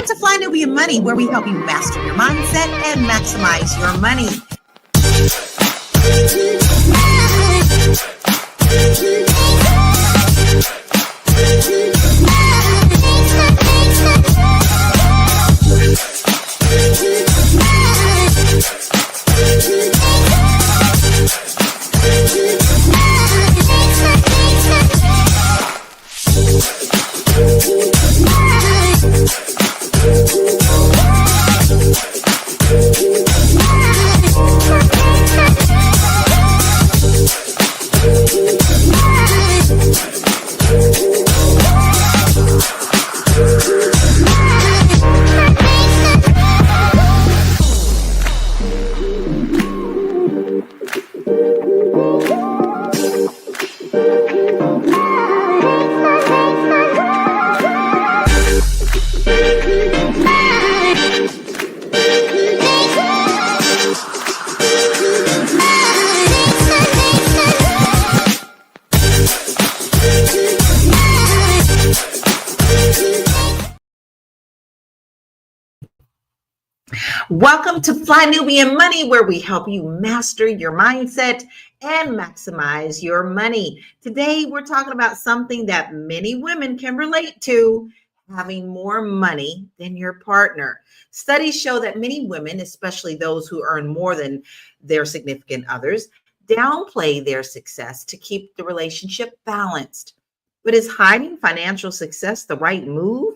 Welcome to Fly Nubian Money, where we help you master your mindset and maximize your money. Welcome to Fly Nubian Money, where we help you master your mindset and maximize your money. Today, we're talking about something that many women can relate to: having more money than your partner. Studies show that many women, especially those who earn more than their significant others, downplay their success to keep the relationship balanced. But is hiding financial success the right move?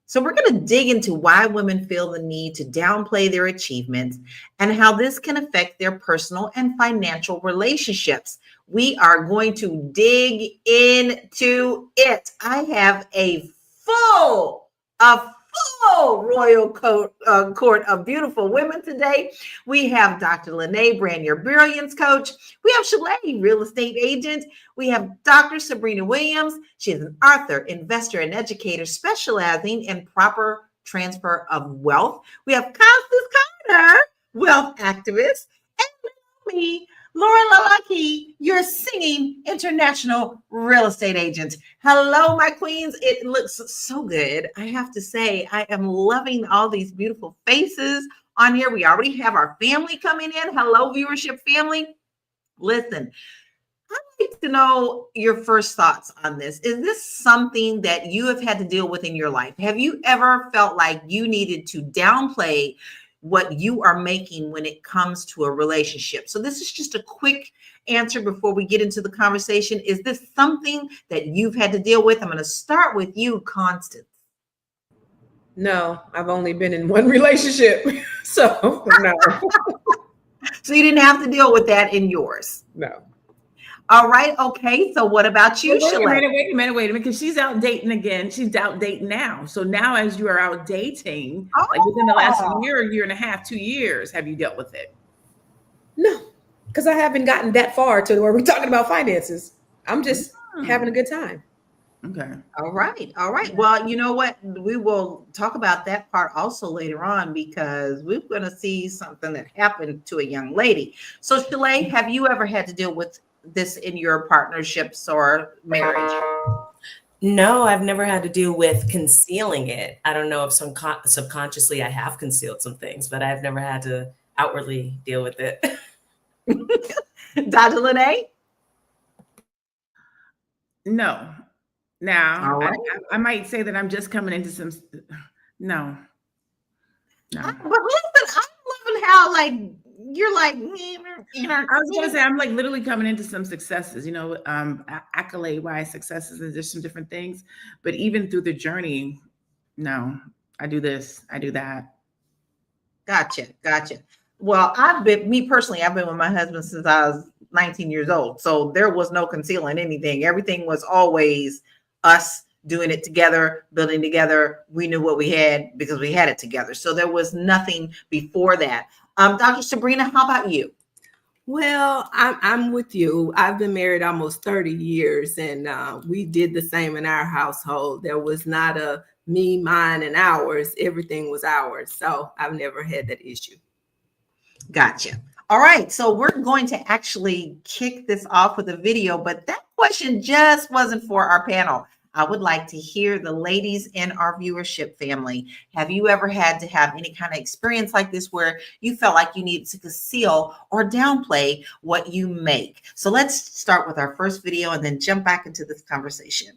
So we're going to dig into why women feel the need to downplay their achievements and how this can affect their personal and financial relationships. We are going to dig into it. I have a full royal court of beautiful women today. We have Dr. LaNee, brand your brilliance coach. We have Shalaye, real estate agent. We have Dr. Sabrina Williams. She is an author, investor, and educator specializing in proper transfer of wealth. We have Constnace, wealth activist, and me, Lala, your singing international real estate agent. Hello, my queens. It looks so good. I have to say, I am loving all these beautiful faces on here. We already have our family coming in. Hello, viewership family. Listen, I'd like to know your first thoughts on this. Is this something that you have had to deal with in your life? Have you ever felt like you needed to downplay what you are making when it comes to a relationship? So this is just a quick answer before we get into the conversation. Is this something that you've had to deal with? I'm going to start with you, Constance. No, I've only been in one relationship. So no. So you didn't have to deal with that in yours? No. All right. Okay. So what about you, Shalaye? Wait a minute, because she's out dating again. She's out dating now. So now as you are out dating, like within the last year and a half, 2 years, have you dealt with it? No, because I haven't gotten that far to where we're talking about finances. I'm just having a good time. Okay. All right. Well, you know what? We will talk about that part also later on, because we're going to see something that happened to a young lady. So Shalaye, have you ever had to deal with this in your partnerships or marriage? No, I've never had to deal with concealing it. I don't know if subconsciously I have concealed some things, but I've never had to outwardly deal with it. Dr. LaNee? No. Now, right. I might say that I'm just coming into some. No. But listen, I'm loving how you're like, I was going to say, I'm like literally coming into some successes, accolade-wise successes, and there's some different things. But even through the journey, no, I do this, I do that. Gotcha. Well, I've been with my husband since I was 19 years old. So there was no concealing anything. Everything was always us doing it together, building together. We knew what we had because we had it together. So there was nothing before that. Dr. Sabrina, how about you? Well, I'm with you. I've been married almost 30 years, and we did the same in our household. There was not a me, mine, and ours. Everything was ours. So I've never had that issue. Gotcha. All right. So we're going to actually kick this off with a video, but that question just wasn't for our panel. I would like to hear the ladies in our viewership family. Have you ever had to have any kind of experience like this where you felt like you needed to conceal or downplay what you make? So let's start with our first video and then jump back into this conversation.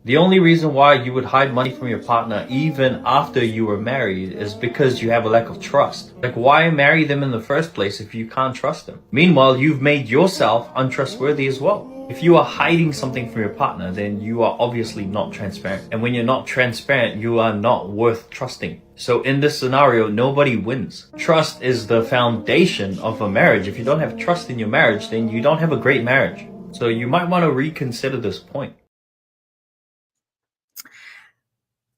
The only reason why you would hide money from your partner even after you were married is because you have a lack of trust. Like, why marry them in the first place if you can't trust them? Meanwhile, you've made yourself untrustworthy as well. If you are hiding something from your partner, then you are obviously not transparent. And when you're not transparent, you are not worth trusting. So in this scenario, nobody wins. Trust is the foundation of a marriage. If you don't have trust in your marriage, then you don't have a great marriage. So you might want to reconsider this point.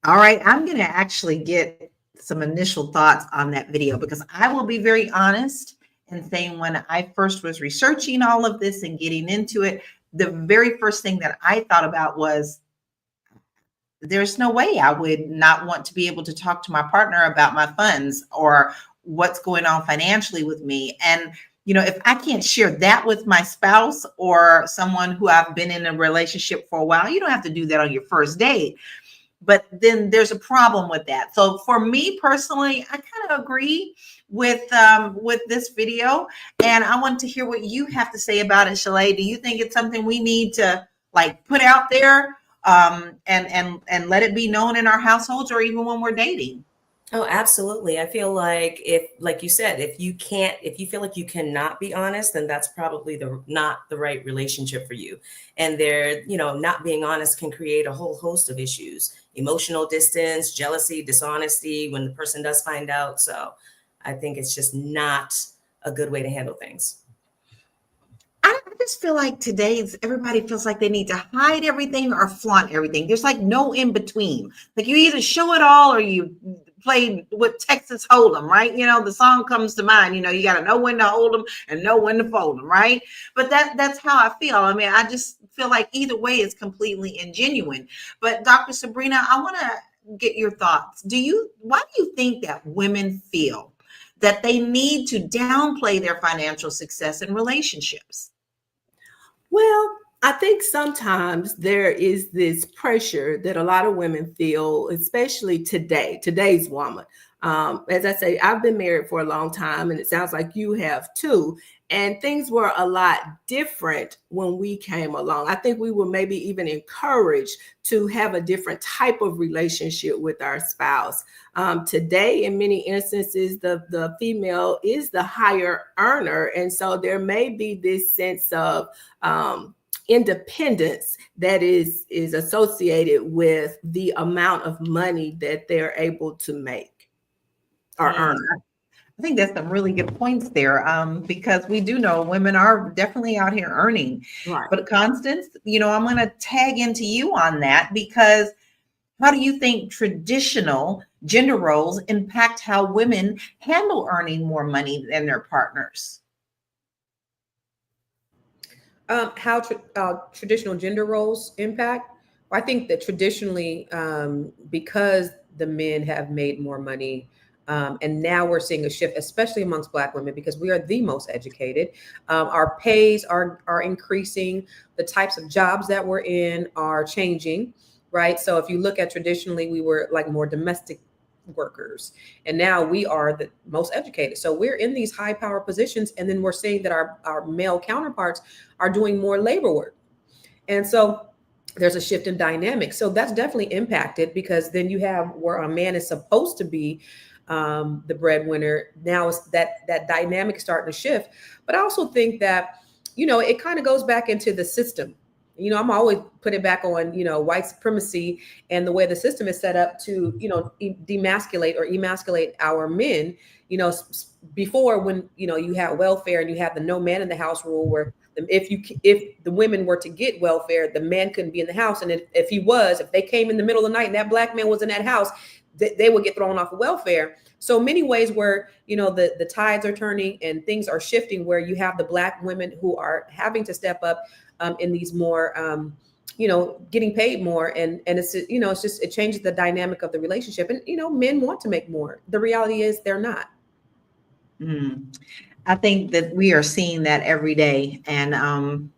All right, I'm going to actually get some initial thoughts on that video because I will be very honest in saying when I first was researching all of this and getting into it, the very first thing that I thought about was there's no way I would not want to be able to talk to my partner about my funds or what's going on financially with me. And, you know, if I can't share that with my spouse or someone who I've been in a relationship for a while, you don't have to do that on your first date. But then there's a problem with that. So for me personally, I kind of agree with this video, and I want to hear what you have to say about it, Shalaye. Do you think it's something we need to like put out there and let it be known in our households or even when we're dating? Oh, absolutely. I feel like if, like you said, if you feel like you cannot be honest, then that's probably not the right relationship for you. And not being honest can create a whole host of issues, emotional distance, jealousy, dishonesty when the person does find out. So I think it's just not a good way to handle things. I just feel like everybody feels like they need to hide everything or flaunt everything. There's like no in between. Like you either show it all or you play with Texas Hold'em, right? You know, the song comes to mind, you know, you got to know when to hold them and know when to fold them, right? But that's how I feel. I mean, I just feel like either way is completely ingenuine. But Dr. Sabrina, I want to get your thoughts. Why do you think that women feel that they need to downplay their financial success in relationships? Well, I think sometimes there is this pressure that a lot of women feel, especially today's woman. As I say, I've been married for a long time, and it sounds like you have too. And things were a lot different when we came along. I think we were maybe even encouraged to have a different type of relationship with our spouse. Today, in many instances, the female is the higher earner. And so there may be this sense of independence that is associated with the amount of money that they're able to make or earn. I think that's some really good points there, because we do know women are definitely out here earning. Right. But Constance, you know, I'm going to tag into you on that because how do you think traditional gender roles impact how women handle earning more money than their partners? How traditional gender roles impact? Well, I think that traditionally, because the men have made more money, and now we're seeing a shift, especially amongst Black women, because we are the most educated. Our pays are increasing. The types of jobs that we're in are changing, right? So if you look at traditionally, we were like more domestic workers, and now we are the most educated. So we're in these high power positions, and then we're seeing that our male counterparts are doing more labor work. And so there's a shift in dynamics. So that's definitely impacted, because then you have where a man is supposed to be the breadwinner. Now it's that dynamic starting to shift. But I also think that, you know, it kind of goes back into the system. You know, I'm always put it back on, you know, white supremacy and the way the system is set up to, you know, demasculate or emasculate our men. You know, before, when, you know, you had welfare and you had the no man in the house rule, where if the women were to get welfare, the man couldn't be in the house. And if they came in the middle of the night and that Black man was in that house, they would get thrown off of welfare. So many ways where, you know, the tides are turning and things are shifting, where you have the Black women who are having to step up in these more, you know, getting paid more. And it's, you know, it's just, it changes the dynamic of the relationship. And, you know, men want to make more. The reality is they're not. I think that we are seeing that every day. And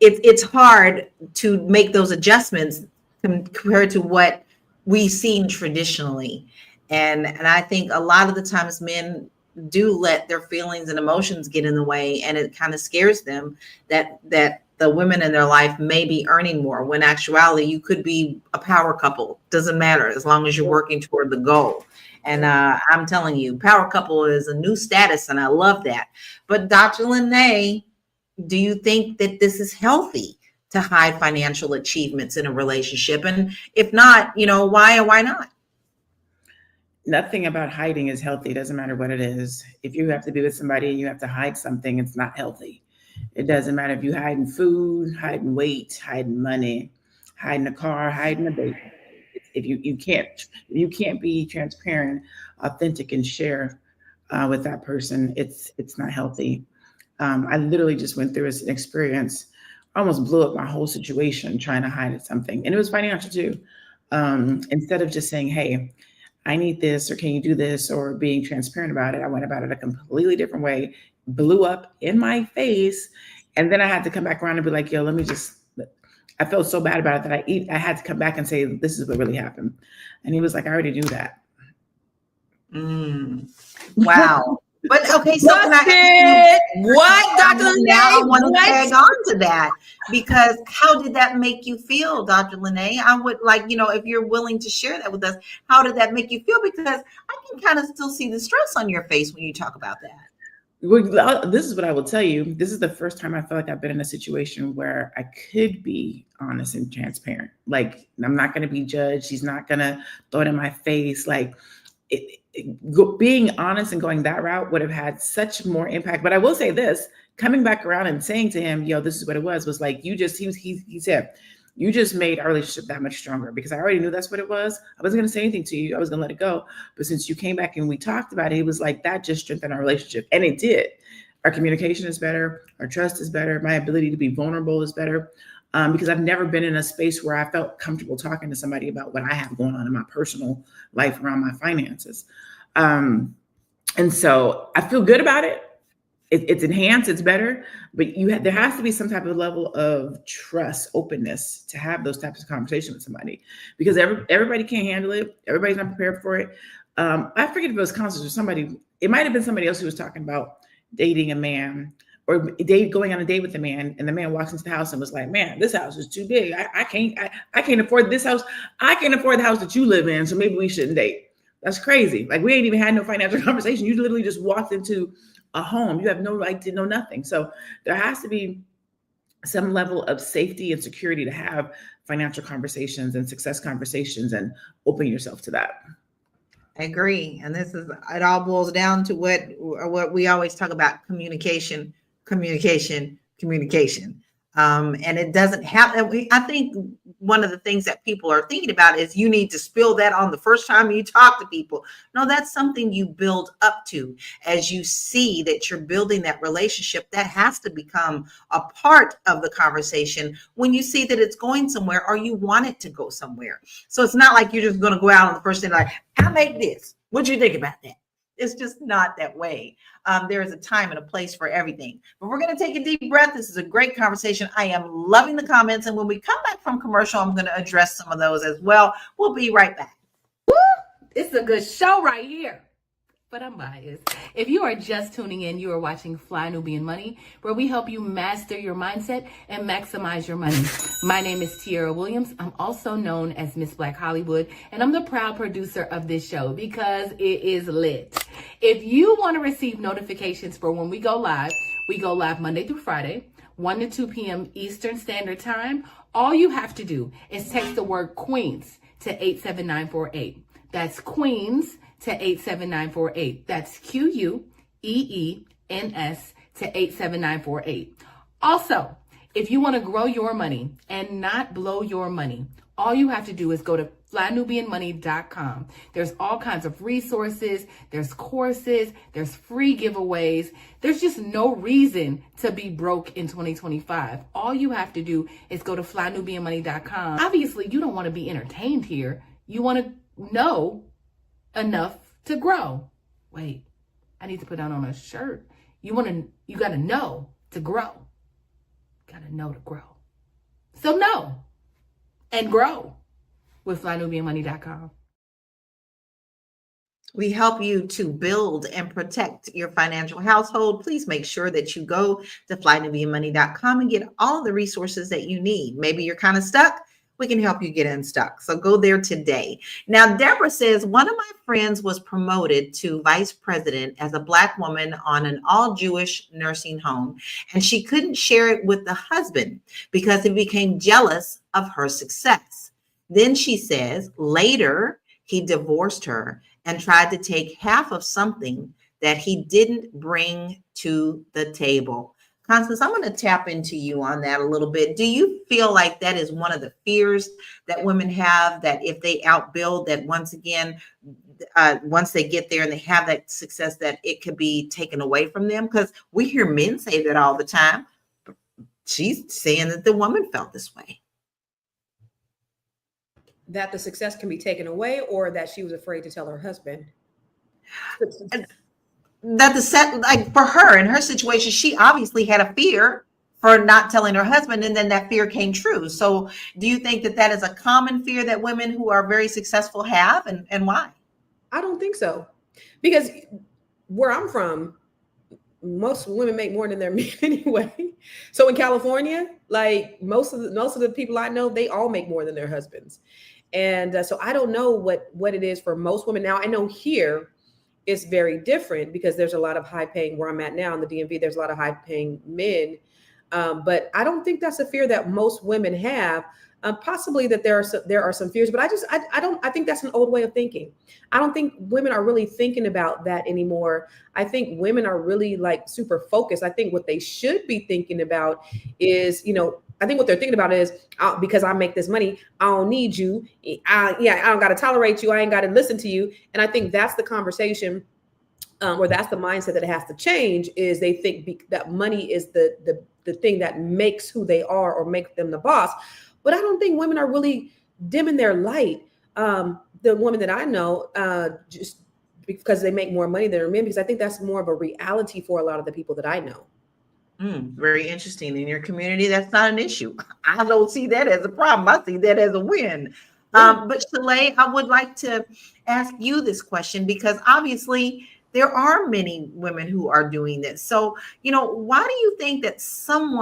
it's hard to make those adjustments compared to what we've seen traditionally. And I think a lot of the times men do let their feelings and emotions get in the way, and it kind of scares them that the women in their life may be earning more, when actuality you could be a power couple. Doesn't matter as long as you're working toward the goal. And I'm telling you, power couple is a new status, and I love that. But Dr. LaNee, do you think that this is healthy to hide financial achievements in a relationship? And if not, why or why not? Nothing about hiding is healthy. It doesn't matter what it is. If you have to be with somebody and you have to hide something, it's not healthy. It doesn't matter if you hiding food, hiding weight, hiding money, hiding a car, hiding a baby. If you can't be transparent, authentic, and share with that person, it's not healthy. I literally just went through an experience, almost blew up my whole situation trying to hide something, and it was financial too. Instead of just saying, "Hey, I need this," or "Can you do this," or being transparent about it, I went about it a completely different way, blew up in my face. And then I had to come back around and be like, "Yo, I felt so bad about it that I had to come back and say, this is what really happened." And he was like, "I already knew that." Wow. But okay, so can What, Dr. LaNee? Now I want to tag on to that, because how did that make you feel, Dr. LaNee? I would like, if you're willing to share that with us, how did that make you feel? Because I can kind of still see the stress on your face when you talk about that. Well, this is what I will tell you. This is the first time I feel like I've been in a situation where I could be honest and transparent. Like, I'm not going to be judged. He's not going to throw it in my face. Like, being honest and going that route would have had such more impact. But I will say this, coming back around and saying to him, "Yo, this is what it was like, he said, you just made our relationship that much stronger, because I already knew that's what it was. I wasn't going to say anything to you. I was going to let it go. But since you came back and we talked about it, it was like, that just strengthened our relationship." And it did. Our communication is better. Our trust is better. My ability to be vulnerable is better. Because I've never been in a space where I felt comfortable talking to somebody about what I have going on in my personal life around my finances. And so I feel good about it. It's enhanced, it's better, but there has to be some type of level of trust, openness to have those types of conversations with somebody, because everybody can't handle it. Everybody's not prepared for it. I forget if it was Constnace or somebody. It might have been somebody else who was talking about dating a man, or going on a date with a man, and the man walks into the house and was like, "Man, this house is too big. I can't afford this house. I can't afford the house that you live in, so maybe we shouldn't date." That's crazy. Like, we ain't even had no financial conversation. You literally just walked into a home. You have no right to know nothing. So there has to be some level of safety and security to have financial conversations and success conversations, and open yourself to that. I agree. And it all boils down to what we always talk about: communication. And it doesn't have, I think one of the things that people are thinking about is you need to spill that on the first time you talk to people. No, that's something you build up to. As you see that you're building that relationship, that has to become a part of the conversation when you see that it's going somewhere, or you want it to go somewhere. So it's not like you're just going to go out on the first day like, "I make this. What'd you think about that?" It's just not that way. There is a time and a place for everything. But we're going to take a deep breath. This is a great conversation. I am loving the comments. And when we come back from commercial, I'm going to address some of those as well. We'll be right back. It's a good show right here. But I'm biased. If you are just tuning in, you are watching Fly Nubian Money, where we help you master your mindset and maximize your money. My name is Tiara Williams. I'm also known as Miss Black Hollywood, and I'm the proud producer of this show because it is lit. If you want to receive notifications for when we go live Monday through Friday, 1 to 2 p.m. Eastern Standard Time. All you have to do is text the word Queens to 87948. That's Queens to 87948. That's QUEENS to 87948. Also, if you want to grow your money and not blow your money, all you have to do is go to flynubianmoney.com. There's all kinds of resources, there's courses, there's free giveaways. There's just no reason to be broke in 2025. All you have to do is go to flynubianmoney.com. Obviously, you don't want to be entertained here. You want to know enough to grow. Wait, I need to put that on a shirt. You got to know to grow. Gotta know to grow. So know and grow with FlyNubianMoney.com. We help you to build and protect your financial household. Please make sure that you go to FlyNubianMoney.com and get all the resources that you need. Maybe you're kind of stuck. We can help you get unstuck. So go there today. Now, Deborah says, one of my friends was promoted to vice president as a Black woman on an all-Jewish nursing home, and she couldn't share it with the husband because he became jealous of her success. Then she says, later, he divorced her and tried to take half of something that he didn't bring to the table. Constance, I'm going to tap into you on that a little bit. Do you feel like that is one of the fears that women have, that if they outbuild, that once again, once they get there and they have that success, that it could be taken away from them? Because we hear men say that all the time. She's saying that the woman felt this way. That the success can be taken away, or that she was afraid to tell her husband? That the set, like for her in her situation, she obviously had a fear for not telling her husband, and then that fear came true. So do you think that that is a common fear that women who are very successful have, and why? I don't think so, because where I'm from, most women make more than their men anyway. So in California, like most of the people I know, they all make more than their husbands. And so I don't know what it is for most women. Now, I know here it's very different because there's a lot of high paying, where I'm at now in the DMV, there's a lot of high paying men. But I don't think that's a fear that most women have. Possibly that there are some fears, but I think that's an old way of thinking. I don't think women are really thinking about that anymore. I think women are really like super focused. I think what they should be thinking about is, I think what they're thinking about is, because I make this money, I don't need you. I don't got to tolerate you. I ain't got to listen to you. And I think that's the conversation, or that's the mindset that has to change. Is they think that money is the thing that makes who they are or make them the boss. But I don't think women are really dimming their light. The women that I know, just because they make more money than their men, because I think that's more of a reality for a lot of the people that I know. Very interesting. In your community, that's not an issue. I don't see that as a problem. I see that as a win. But Shalaye, I would like to ask you this question, because obviously there are many women who are doing this. So, why do you think that some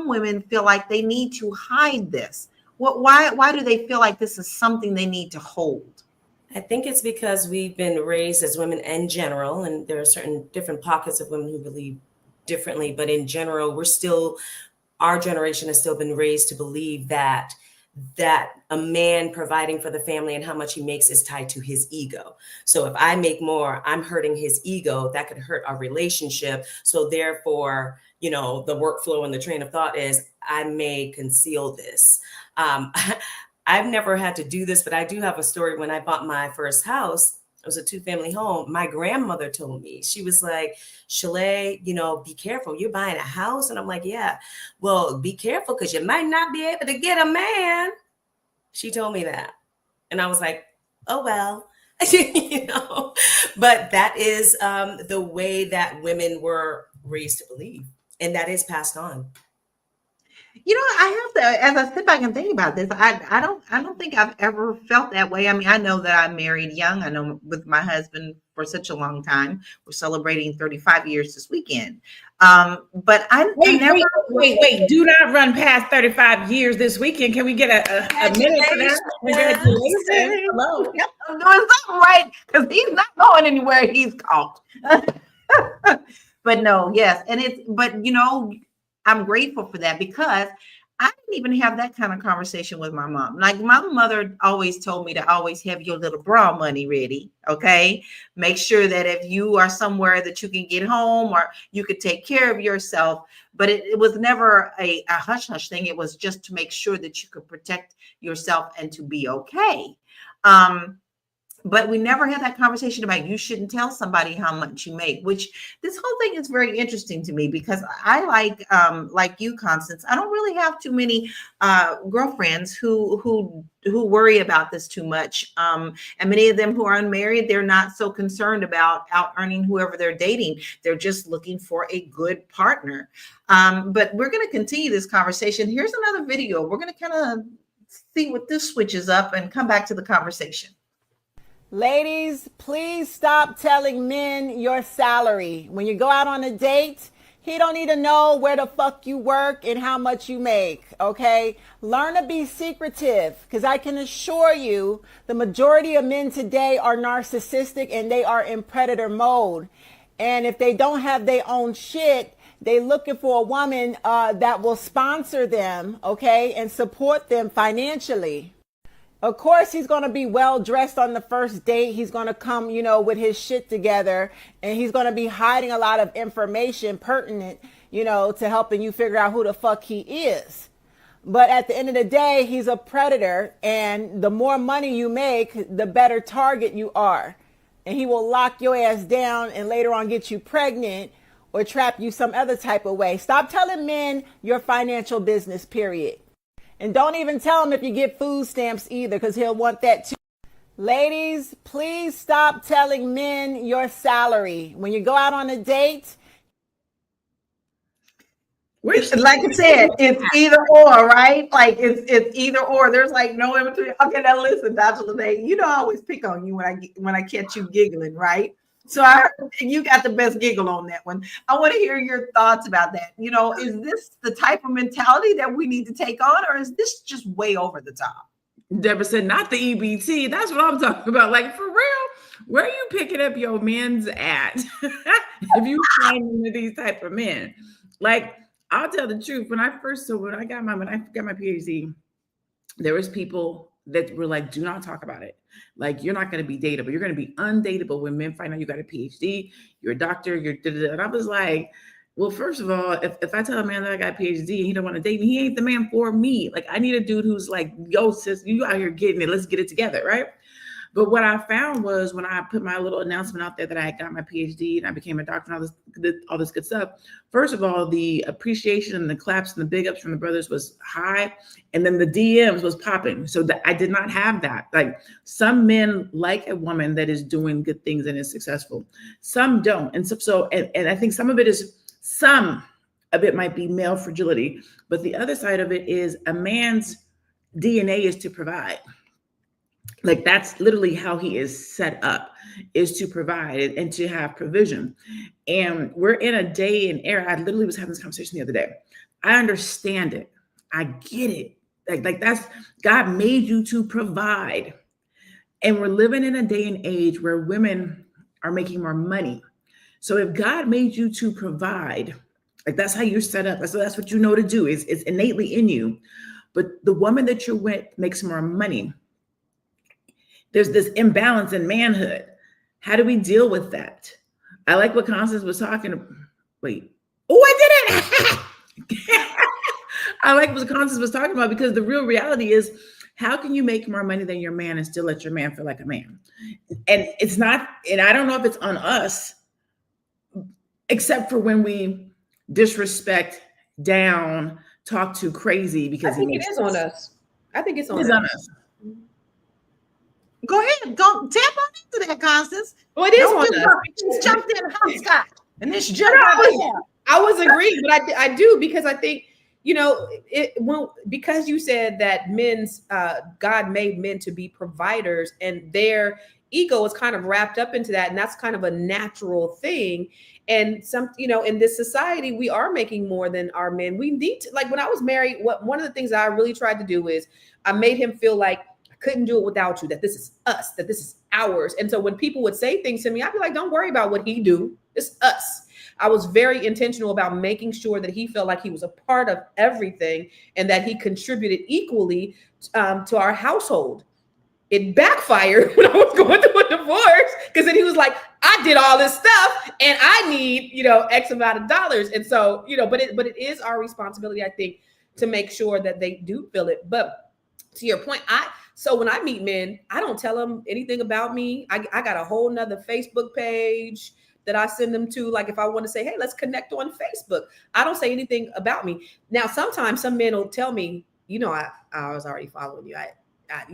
women feel like they need to hide this? Why do they feel like this is something they need to hold? I think it's because we've been raised as women in general, and there are certain different pockets of women who believe differently, but in general, our generation has still been raised to believe that a man providing for the family and how much he makes is tied to his ego. So if I make more, I'm hurting his ego. That could hurt our relationship. So therefore, the workflow and the train of thought is, I may conceal this. I've never had to do this, but I do have a story. When I bought my first house, it was a 2-family home. My grandmother told me, she was like, Shalaye, be careful. You're buying a house. And I'm like, yeah, well, be careful because you might not be able to get a man. She told me that. And I was like, oh, well, but that is the way that women were raised to believe. And that is passed on. I have to, as I sit back and think about this, I don't think I've ever felt that way. I mean, I know that I married young. I know with my husband for such a long time. We're celebrating 35 years this weekend. But Wait, do not run past 35 years this weekend. Can we get a minute for that? Congratulations. Hello. I'm doing something right, because he's not going anywhere. He's caught. But no, yes. But I'm grateful for that, because I didn't even have that kind of conversation with my mom. Like, my mother always told me to always have your little bra money ready. Okay. Make sure that if you are somewhere that you can get home, or you could take care of yourself. But it was never a hush hush thing. It was just to make sure that you could protect yourself and to be okay. But we never had that conversation about you shouldn't tell somebody how much you make, which this whole thing is very interesting to me because I like you, Constance. I don't really have too many girlfriends who worry about this too much. And many of them who are unmarried, they're not so concerned about out earning whoever they're dating. They're just looking for a good partner. But we're going to continue this conversation. Here's another video. We're going to kind of see what this switches up and come back to the conversation. Ladies, please stop telling men your salary. When you go out on a date, he don't need to know where the fuck you work and how much you make, okay? Learn to be secretive, because I can assure you the majority of men today are narcissistic and they are in predator mode. And if they don't have their own shit, they looking for a woman that will sponsor them, okay, and support them financially. Of course, he's going to be well dressed on the first date. He's going to come, with his shit together, and he's going to be hiding a lot of information pertinent, to helping you figure out who the fuck he is. But at the end of the day, he's a predator, and the more money you make, the better target you are. And he will lock your ass down and later on get you pregnant or trap you some other type of way. Stop telling men your financial business, period. And don't even tell him if you get food stamps either, because he'll want that too. Ladies, please stop telling men your salary. When you go out on a date. Like I said, it's either or, right? Like it's either or. There's like no in between. Okay, now listen, Dr. LaNee, I always pick on you when I catch you giggling, right? So you got the best giggle on that one. I want to hear your thoughts about that. Is this the type of mentality that we need to take on, or is this just way over the top? Deborah said, not the EBT. That's what I'm talking about. Like, for real, where are you picking up your men's at? If you find one of these type of men, like, I'll tell the truth. When I got my PhD, there was people that were like, do not talk about it. Like, you're not going to be dateable. You're going to be undateable when men find out you got a PhD, you're a doctor, you're da-da-da. And I was like, well, first of all, if I tell a man that I got a PhD and he don't want to date me, he ain't the man for me. Like, I need a dude who's like, yo, sis, you out here getting it. Let's get it together, right? But what I found was when I put my little announcement out there that I had got my PhD and I became a doctor and all this good stuff, first of all, the appreciation and the claps and the big ups from the brothers was high. And then the DMs was popping. So that I did not have that. Like, some men like a woman that is doing good things and is successful. Some don't. And so I think some of it might be male fragility, but the other side of it is a man's DNA is to provide. Like, that's literally how he is set up, is to provide and to have provision. And we're in a day and era. I literally was having this conversation the other day. I understand it. I get it. Like that's, God made you to provide. And we're living in a day and age where women are making more money. So if God made you to provide, like, that's how you're set up. That's what you know to do. It's innately in you. But the woman that you're with makes more money. There's this imbalance in manhood. How do we deal with that? I like what Constance was talking about. Wait. Oh, I did it. I like what Constance was talking about, because the real reality is, how can you make more money than your man and still let your man feel like a man? And it's not, and I don't know if it's on us, except for when we disrespect, down, talk too crazy because I think it is on us. I think it's on us. Go ahead. Go tap on into that, Constance. Well, it is on us. Just jumped in hopscotch. And this jumped out. I was agreeing, but I do, because I think, because you said that God made men to be providers, and their ego is kind of wrapped up into that. And that's kind of a natural thing. And in this society, we are making more than our men. We need to, like, when I was married, one of the things I really tried to do is I made him feel like I couldn't do it without you, that this is us, that this is ours. And so when people would say things to me, I'd be like, don't worry about what he do. It's us. I was very intentional about making sure that he felt like he was a part of everything and that he contributed equally to our household. It backfired when I was going through a divorce, because then he was like, I did all this stuff and I need, X amount of dollars. And so, but it is our responsibility, I think, to make sure that they do feel it. But to your point, So when I meet men, I don't tell them anything about me. I got a whole nother Facebook page that I send them to. Like if I want to say, hey, let's connect on Facebook. I don't say anything about me. Now, sometimes some men will tell me, I was already following you. I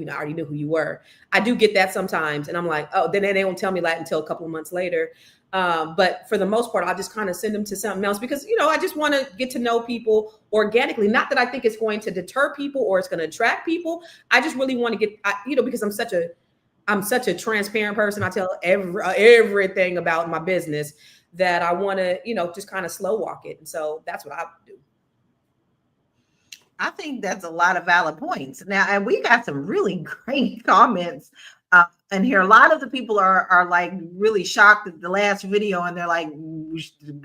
already knew who you were. I do get that sometimes. And I'm like, oh, then they won't tell me that until a couple of months later. But for the most part, I'll just kind of send them to something else because, I just want to get to know people organically. Not that I think it's going to deter people or it's going to attract people. I just really want to get, because I'm such a transparent person. I tell everything about my business that I want to, just kind of slow walk it. And so that's what I do. I think that's a lot of valid points. Now, and we got some really great comments in here. A lot of the people are like really shocked at the last video, and they're like,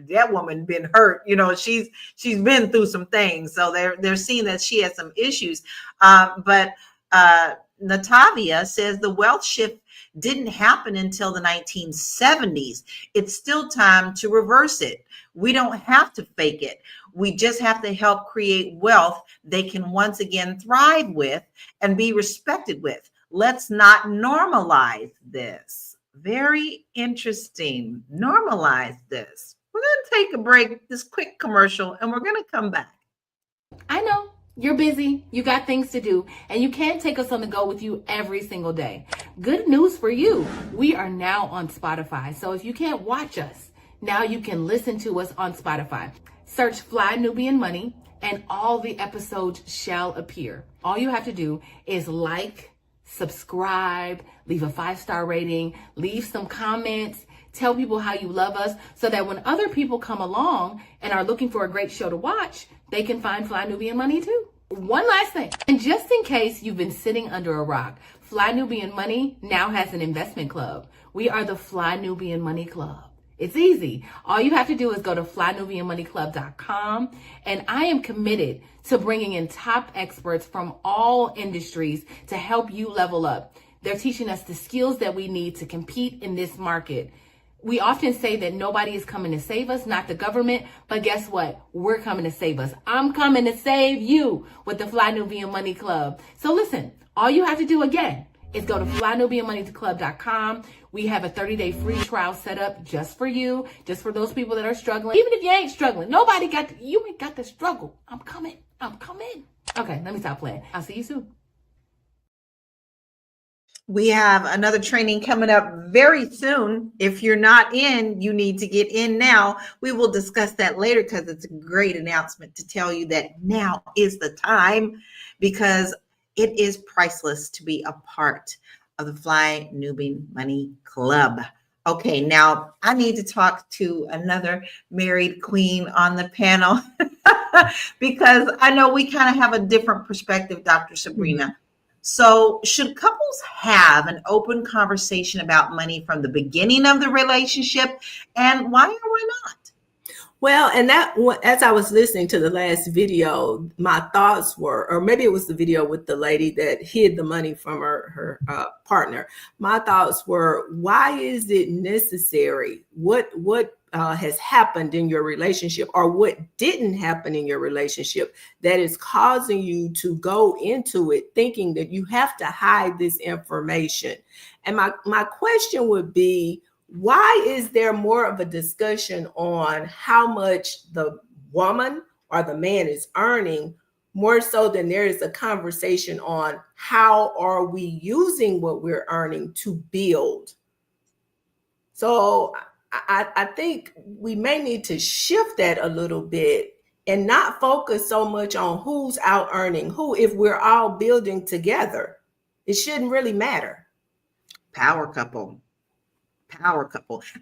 "That woman been hurt." She's been through some things, so they're seeing that she has some issues. But Natavia says the wealth shift didn't happen until the 1970s. It's still time to reverse it. We don't have to fake it. We just have to help create wealth they can once again thrive with and be respected with. Let's not normalize this. Very interesting. Normalize this. We're going to take a break, this quick commercial, and we're going to come back. I know you're busy, you got things to do, and you can't take us on the go with you every single day. Good news for you. We are now on Spotify. So if you can't watch us, now you can listen to us on Spotify. Search Fly Nubian Money and all the episodes shall appear. All you have to do is like, subscribe, leave a 5-star rating, leave some comments, tell people how you love us so that when other people come along and are looking for a great show to watch, they can find Fly Nubian Money too. One last thing, and just in case you've been sitting under a rock, Fly Nubian Money now has an investment club. We are the Fly Nubian Money Club. It's easy. All you have to do is go to flynubianmoneyclub.com, and I am committed to bringing in top experts from all industries to help you level up. They're teaching us the skills that we need to compete in this market. We often say that nobody is coming to save us, not the government, but guess what? We're coming to save us. I'm coming to save you with the Fly Nubian Money Club. So listen, all you have to do again is go to flynubianmoneyclub.com. We have a 30-day free trial set up just for you, just for those people that are struggling. Even if you ain't struggling, you ain't got to struggle. I'm coming. Okay, let me stop playing. I'll see you soon. We have another training coming up very soon. If you're not in, you need to get in now. We will discuss that later because it's a great announcement to tell you that now is the time, because it is priceless to be a part of the Fly Nubian Money Club. Okay, now I need to talk to another married queen on the panel because I know we kind of have a different perspective, Dr. Sabrina. So should couples have an open conversation about money from the beginning of the relationship, and why or why not? Well, and that, as I was listening to the last video, my thoughts were, or maybe it was the video with the lady that hid the money from her partner. My thoughts were, why is it necessary? What has happened in your relationship, or what didn't happen in your relationship that is causing you to go into it thinking that you have to hide this information? And my question would be, why is there more of a discussion on how much the woman or the man is earning, more so than there is a conversation on how are we using what we're earning to build? So I think we may need to shift that a little bit and not focus so much on who's out earning who. If we're all building together, it shouldn't really matter. Power couple.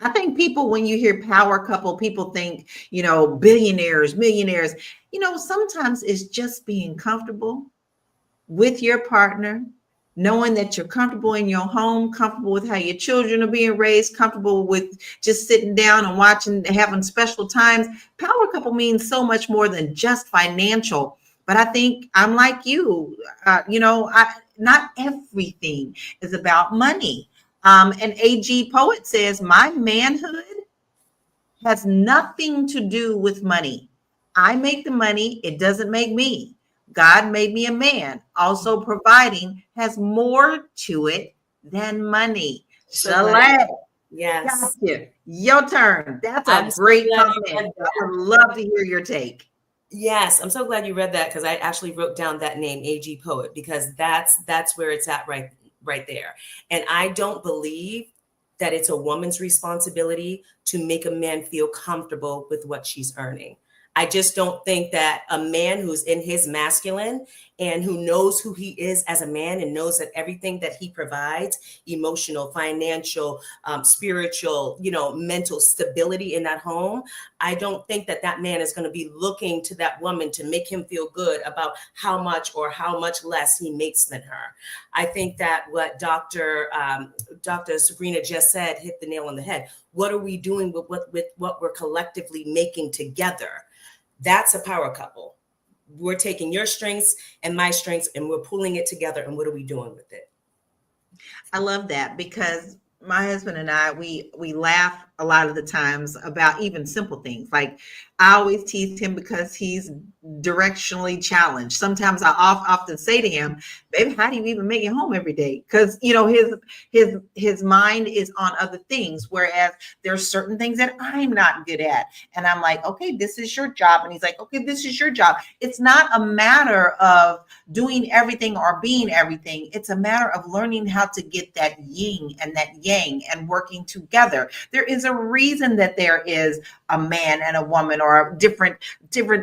I think people, when you hear power couple, people think, billionaires, millionaires. Sometimes it's just being comfortable with your partner, knowing that you're comfortable in your home, comfortable with how your children are being raised, comfortable with just sitting down and watching, having special times. Power couple means so much more than just financial. But I think I'm like you, not everything is about money. And AG Poet says, my manhood has nothing to do with money. I make the money. It doesn't make me. God made me a man. Also, providing has more to it than money. So Shalaye, yes. gotcha. Your turn. That's a I'm so great glad you read comment. I that. would love to hear your take. Yes, I'm so glad you read that because I actually wrote down that name, AG Poet, because that's where it's at right there. And I don't believe that it's a woman's responsibility to make a man feel comfortable with what she's earning. I just don't think that a man who's in his masculine and who knows who he is as a man and knows that everything that he provides, emotional, financial, spiritual, mental stability in that home, I don't think that that man is going to be looking to that woman to make him feel good about how much or how much less he makes than her. I think that what Dr. Sabrina just said hit the nail on the head. What are we doing with what we're collectively making together? That's a power couple. We're taking your strengths and my strengths and we're pulling it together. And what are we doing with it? I love that because my husband and I, we laugh a lot of the times about even simple things. Like I always tease him because he's directionally challenged. Sometimes I often say to him, baby, how do you even make it home every day? Because his mind is on other things, whereas there's certain things that I'm not good at. And I'm like, okay, this is your job. And he's like, okay, this is your job. It's not a matter of doing everything or being everything. It's a matter of learning how to get that yin and that yang and working together. There is a reason that there is a man and a woman or different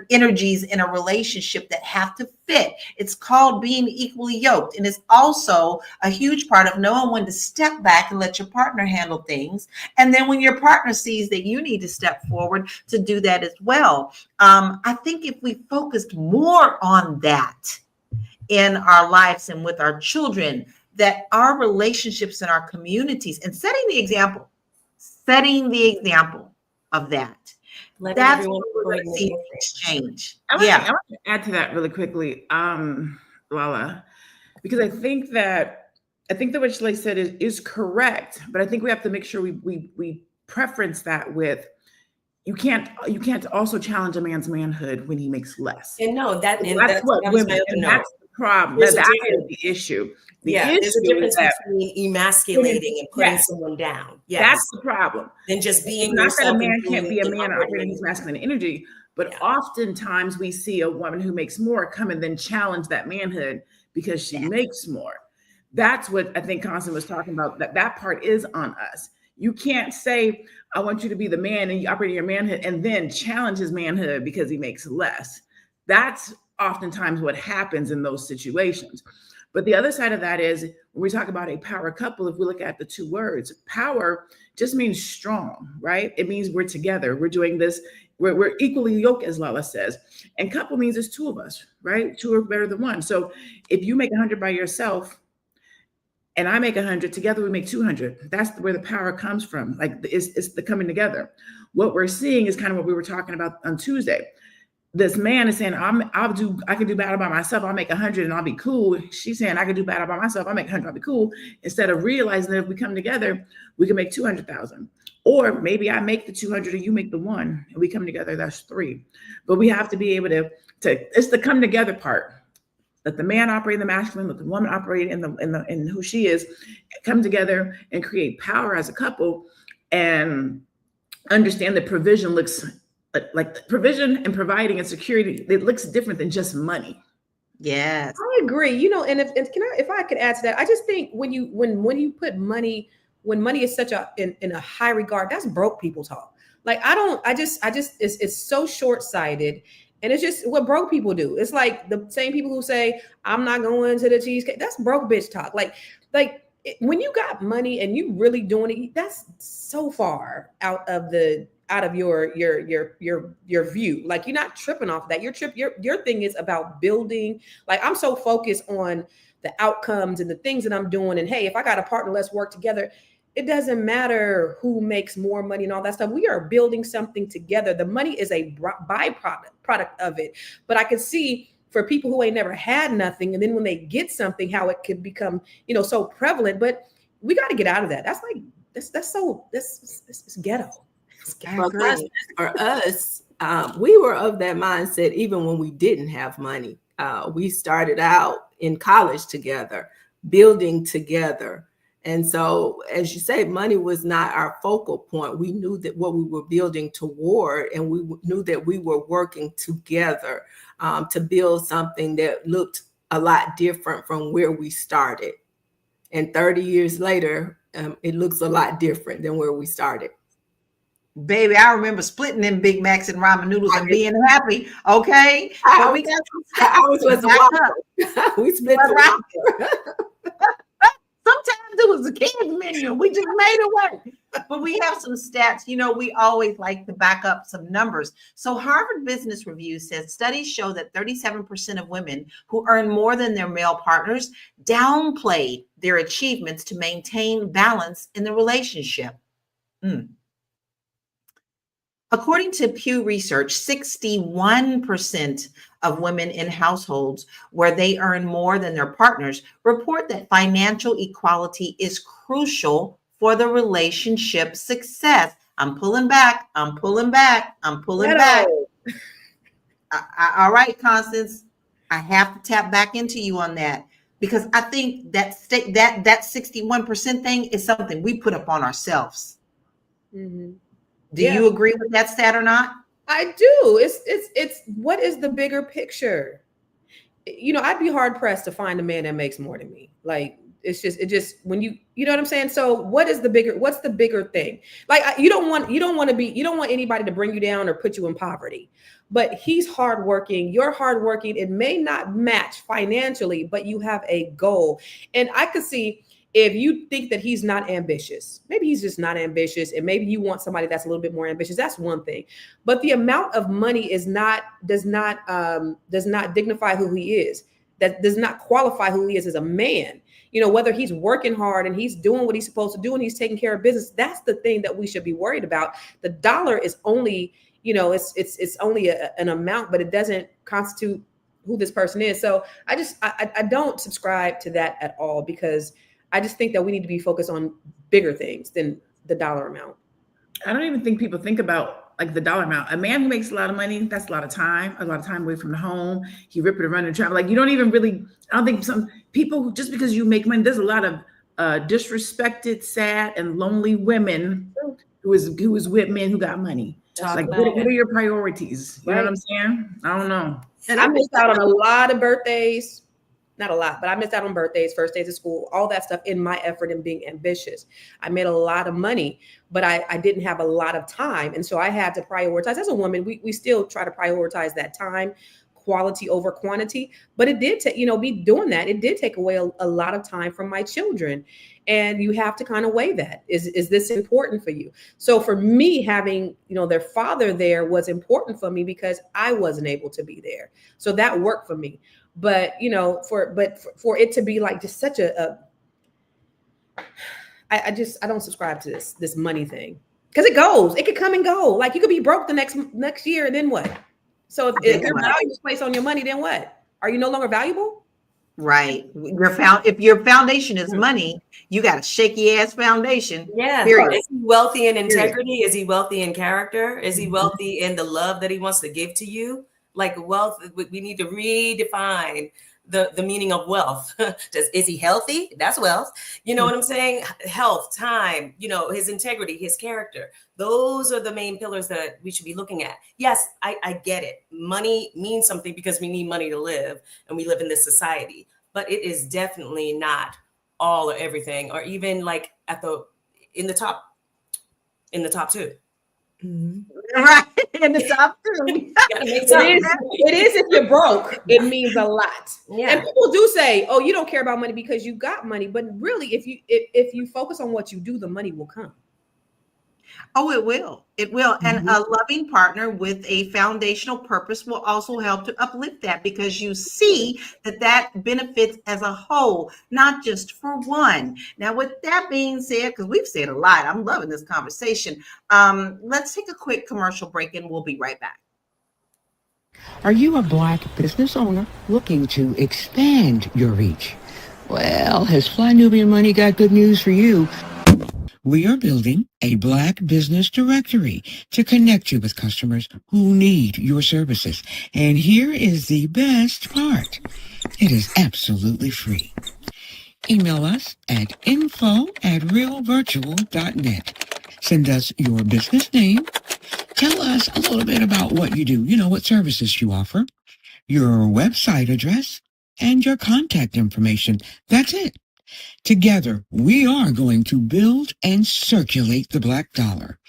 energies in a relationship that have to fit. It's called being equally yoked. And it's also a huge part of knowing when to step back and let your partner handle things. And then when your partner sees that you need to step forward to do that as well. I think if we focused more on that in our lives and with our children, that our relationships and our communities and setting the example of that. That's what we're going to see change. I want to add to that really quickly, Lala, because I think that what Shalaye said is correct, but I think we have to make sure we preference that with you can't also challenge a man's manhood when he makes less. And no, that's that's the problem. That's the issue. There's a difference between emasculating and putting someone down. Yes. That's the problem. And just being not that a man can't be a man operating his masculine energy, but oftentimes we see a woman who makes more come and then challenge that manhood because she makes more. That's what I think Constance was talking about. That part is on us. You can't say, I want you to be the man and you operate your manhood and then challenge his manhood because he makes less. That's oftentimes what happens in those situations. But the other side of that is when we talk about a power couple, if we look at the two words, power just means strong, right? It means we're together. We're doing this. We're equally yoked, as Lala says. And couple means it's two of us, right? Two are better than one. So if you make 100 by yourself and I make 100, together we make 200. That's where the power comes from. Like it's the coming together. What we're seeing is kind of what we were talking about on Tuesday. This man is saying, I can do battle by myself. I'll make 100 and I'll be cool. She's saying I can do battle by myself. I'll make 100. I'll be cool. Instead of realizing that if we come together, we can make 200,000. Or maybe I make the 200 and you make the 1 and we come together. That's 3. But we have to be able to it's the come together part. Let the man operate in the masculine, let the woman operate in who she is, come together and create power as a couple and understand that provision looks like provision and providing and security. It looks different than just money. Yes, I agree. And if I could add to that, I just think when you put money, when money is such in a high regard, that's broke people talk. Like it's so short-sighted. And it's just what broke people do. It's like the same people who say, I'm not going to the cheesecake. That's broke bitch talk. Like when you got money and you really doing it, that's so far out of your view. Like you're not tripping off that. Your thing is about building. Like I'm so focused on the outcomes and the things that I'm doing. And hey, if I got a partner, let's work together. It doesn't matter who makes more money and all that stuff. We are building something together. The money is a byproduct of it. But I can see for people who ain't never had nothing, and then when they get something, how it could become, so prevalent. But we got to get out of that. That's like it's ghetto. It's ghetto. For us, we were of that mindset even when we didn't have money. We started out in college together, building together. And so, as you say, money was not our focal point. We knew that what we were building toward, and we knew that we were working together to build something that looked a lot different from where we started. And 30 years later, it looks a lot different than where we started. Baby, I remember splitting them Big Macs and ramen noodles and being happy. Okay, but we got was we split the right. Sometimes it was a kid's menu. We just made it work. But we have some stats. You know, we always like to back up some numbers. So Harvard Business Review says studies show that 37% of women who earn more than their male partners downplayed their achievements to maintain balance in the relationship. According to Pew Research, 61% of women in households where they earn more than their partners report that financial equality is crucial for the relationship success. I'm pulling back. All right, Constance, I have to tap back into you on that, because I think that 61% thing is something we put up on ourselves. Mm-hmm. Do you agree with that stat or not? I do. It's what is the bigger picture? You know, I'd be hard pressed to find a man that makes more than me. Like, it just when you know what I'm saying? So what's the bigger thing? Like, you don't want anybody to bring you down or put you in poverty. But he's hardworking, you're hardworking. It may not match financially, but you have a goal. And I could see, if you think that he's not ambitious, maybe he's just not ambitious, and maybe you want somebody that's a little bit more ambitious, that's one thing. But the amount of money does not dignify who he is. That does not qualify who he is as a man. You know, whether he's working hard and he's doing what he's supposed to do and he's taking care of business, that's the thing that we should be worried about. The dollar is only, you know, it's only an amount, but it doesn't constitute who this person is. So I don't subscribe to that at all, because I just think that we need to be focused on bigger things than the dollar amount. I don't even think people think about like the dollar amount. A man who makes a lot of money, that's a lot of time away from the home. He rip it and run and travel. Like, you don't even really, I don't think some people who, just because you make money, there's a lot of disrespected, sad, and lonely women who is with men who got money. Like, what are your priorities? You know what I'm saying? I don't know. And I missed out on a lot of birthdays. Not a lot, but I missed out on birthdays, first days of school, all that stuff in my effort in being ambitious. I made a lot of money, but I didn't have a lot of time. And so I had to prioritize. As a woman, we still try to prioritize that time, quality over quantity. But it did take, be doing that. It did take away a lot of time from my children. And you have to kind of weigh that. Is this important for you? So for me, having, their father there was important for me because I wasn't able to be there. So that worked for me. But, for it to be like just such I don't subscribe to this money thing, because it could come and go. Like, you could be broke the next year, and then what? So if your value is placed on your money, then what? Are you no longer valuable? Right. If your foundation is money, you got a shaky ass foundation. Yeah. Period. Is he wealthy in integrity? Is he wealthy in character? Is he wealthy in the love that he wants to give to you? Like, wealth, we need to redefine the meaning of wealth. Is he healthy? That's wealth. You know what I'm saying? Health, time, his integrity, his character. Those are the main pillars that we should be looking at. Yes, I get it. Money means something because we need money to live, and we live in this society. But it is definitely not all or everything, or even like in the top two. Mm-hmm. Right, in the top two. It is if you're broke, it means a lot. Yeah. And people do say, "Oh, you don't care about money because you got money," but really, if you focus on what you do, the money will come. Oh, it will. It will. Mm-hmm. And a loving partner with a foundational purpose will also help to uplift that, because you see that benefits as a whole, not just for one. Now, with that being said, because we've said a lot, I'm loving this conversation. Let's take a quick commercial break and we'll be right back. Are you a Black business owner looking to expand your reach? Well, has Fly Nubian Money got good news for you? We are building a Black business directory to connect you with customers who need your services. And here is the best part. It is absolutely free. Email us at info@realvirtual.net. Send us your business name. Tell us a little bit about what you do, what services you offer, your website address, and your contact information. That's it. Together, we are going to build and circulate the Black dollar.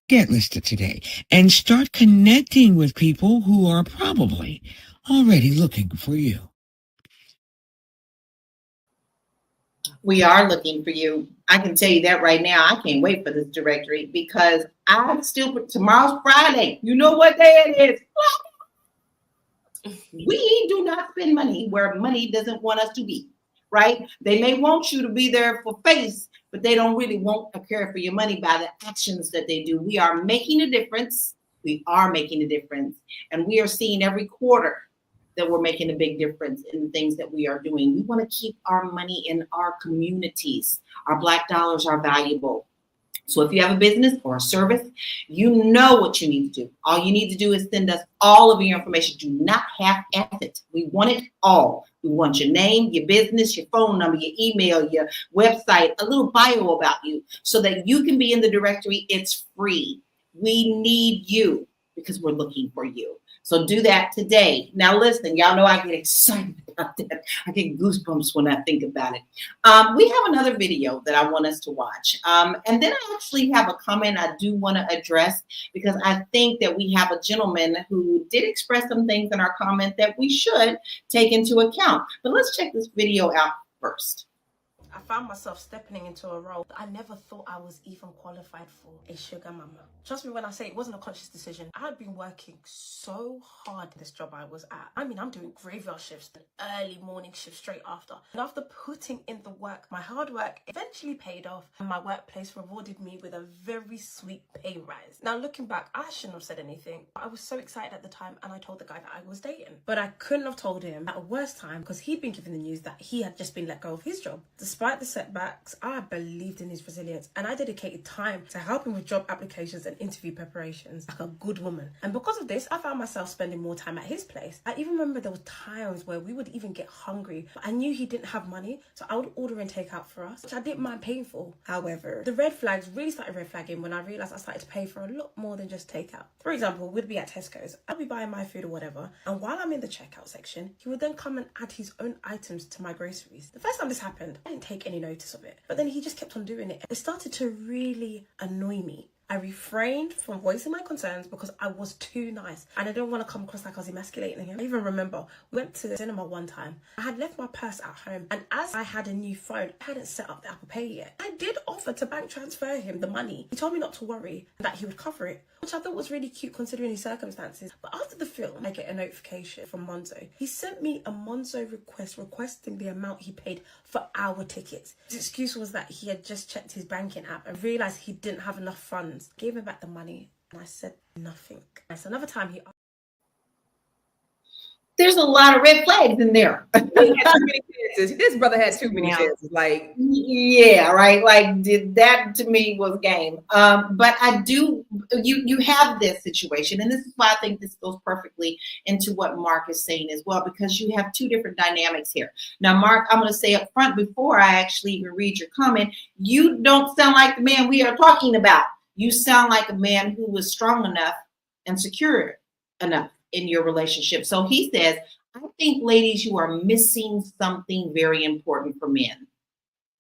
Get listed today and start connecting with people who are probably already looking for you. We are looking for you. I can tell you that right now. I can't wait for this directory because I'm still, tomorrow's Friday. You know what day it is? We do not spend money where money doesn't want us to be, right? They may want you to be there for face, but they don't really want to care for your money by the actions that they do. We are making a difference. We are making a difference. And we are seeing every quarter that we're making a big difference in the things that we are doing. We want to keep our money in our communities. Our Black dollars are valuable. So if you have a business or a service, you know what you need to do. All you need to do is send us all of your information. Do not half-ass it. We want it all. We want your name, your business, your phone number, your email, your website, a little bio about you so that you can be in the directory. It's free. We need you because we're looking for you. So do that today. Now listen, y'all know I get excited about that. I get goosebumps when I think about it. We have another video that I want us to watch. And then I actually have a comment I do want to address because I think that we have a gentleman who did express some things in our comment that we should take into account. But let's check this video out first. I found myself stepping into a role that I never thought I was even qualified for, a sugar mama. Trust me when I say it wasn't a conscious decision. I had been working so hard in this job I was at. I mean, I'm doing graveyard shifts, and early morning shifts straight after. And after putting in the work, my hard work eventually paid off and my workplace rewarded me with a very sweet pay rise. Now looking back, I shouldn't have said anything. I was so excited at the time and I told the guy that I was dating. But I couldn't have told him at a worse time because he'd been given the news that he had just been let go of his job. Despite the setbacks, I believed in his resilience and I dedicated time to help him with job applications and interview preparations like a good woman. And because of this, I found myself spending more time at his place. I even remember there were times where we would even get hungry, but I knew he didn't have money, so I would order and take out for us, which I didn't mind paying for. However, the red flags really started red flagging when I realized I started to pay for a lot more than just takeout. For example, we'd be at Tesco's, I'd be buying my food or whatever, and while I'm in the checkout section, he would then come and add his own items to my groceries. The first time this happened, I didn't take any notice of it, but then he just kept on doing it. It started to really annoy me. I refrained from voicing my concerns because I was too nice and I didn't want to come across like I was emasculating him. I even remember we went to the cinema one time. I had left my purse at home and as I had a new phone, I hadn't set up the Apple Pay yet. I did offer to bank transfer him the money. He told me not to worry and that he would cover it, which I thought was really cute considering his circumstances. But after the film, I get a notification from Monzo. He sent me a Monzo request requesting the amount he paid for our tickets. His excuse was that he had just checked his banking app and realised he didn't have enough funds. Gave him back the money and I said nothing. And so another time he... There's a lot of red flags in there. He had too many chances. This brother had too many chances. Like, yeah, right. Like, that to me was game. But I do, you have this situation, and this is why I think this goes perfectly into what Mark is saying as well, because you have two different dynamics here. Now, Mark, I'm going to say up front before I actually even read your comment, you don't sound like the man we are talking about. You sound like a man who was strong enough and secure enough in your relationship. So he says, I think, ladies, you are missing something very important for men.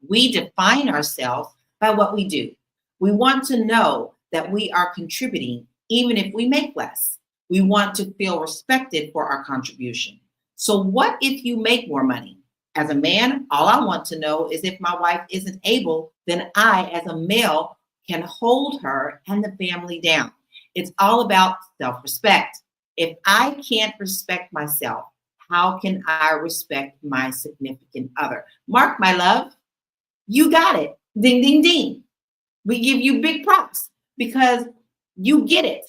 We define ourselves by what we do. We want to know that we are contributing, even if we make less. We want to feel respected for our contribution. So what if you make more money? As a man, all I want to know is if my wife isn't able, then I, as a male, can hold her and the family down. It's all about self-respect. If I can't respect myself, how can I respect my significant other? Mark, my love, you got it. Ding, ding, ding. We give you big props because you get it.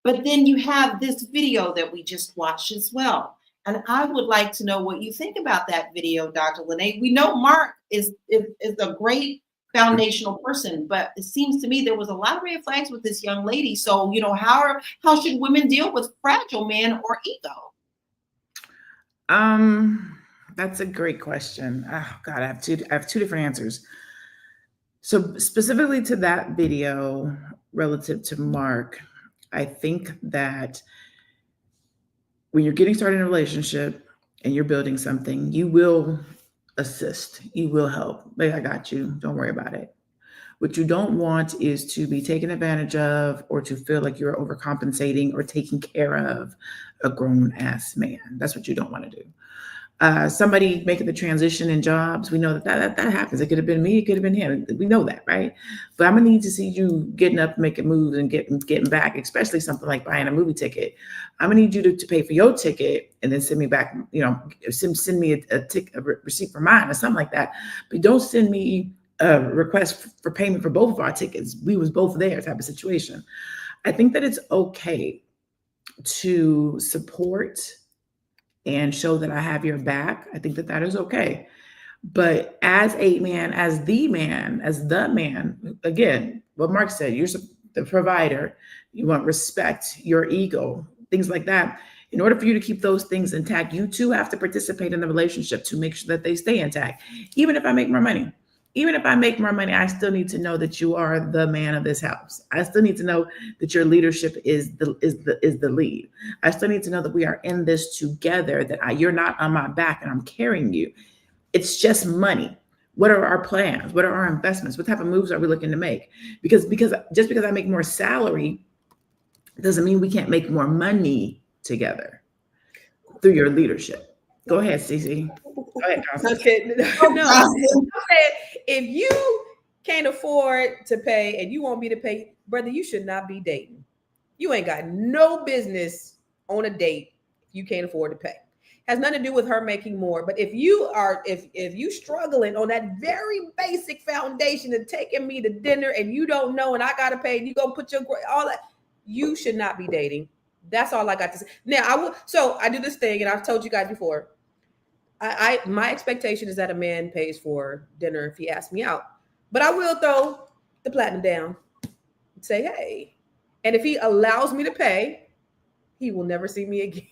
But then you have this video that we just watched as well. And I would like to know what you think about that video, Dr. LaNee. We know Mark is a great foundational person. But it seems to me there was a lot of red flags with this young lady. So, how should women deal with fragile men or ego? That's a great question. Oh God, I have two different answers. So specifically to that video relative to Mark, I think that when you're getting started in a relationship and you're building something, you will assist, you will help. Like, I got you, don't worry about it. What you don't want is to be taken advantage of or to feel like you're overcompensating or taking care of a grown ass man. That's what you don't want to do. Somebody making the transition in jobs, we know that happens. It could have been me, it could have been him. We know that, right? But I'm gonna need to see you getting up, making moves, and getting back, especially something like buying a movie ticket. I'm gonna need you to pay for your ticket and then send me back, send me a receipt for mine or something like that. But don't send me a request for payment for both of our tickets. We was both there type of situation. I think that it's okay to support and show that I have your back. I think that is okay. But as the man, again, what Mark said, you're the provider, you want respect, your ego, things like that. In order for you to keep those things intact, you too have to participate in the relationship to make sure that they stay intact. Even if I make more money, I still need to know that you are the man of this house. I still need to know that your leadership is the lead. I still need to know that we are in this together, that you're not on my back and I'm carrying you. It's just money. What are our plans? What are our investments? What type of moves are we looking to make? Because just because I make more salary doesn't mean we can't make more money together through your leadership. Go ahead, Cece. Go ahead, Constance. Okay. No, if you can't afford to pay and you want me to pay, brother, you should not be dating. You ain't got no business on a date if you can't afford to pay. Has nothing to do with her making more. But if you struggling on that very basic foundation of taking me to dinner and you don't know and I gotta pay and you gonna put all that, you should not be dating. That's all I got to say. Now I do this thing, and I've told you guys before. My expectation is that a man pays for dinner if he asks me out, but I will throw the platinum down and say, hey, and if he allows me to pay, he will never see me again.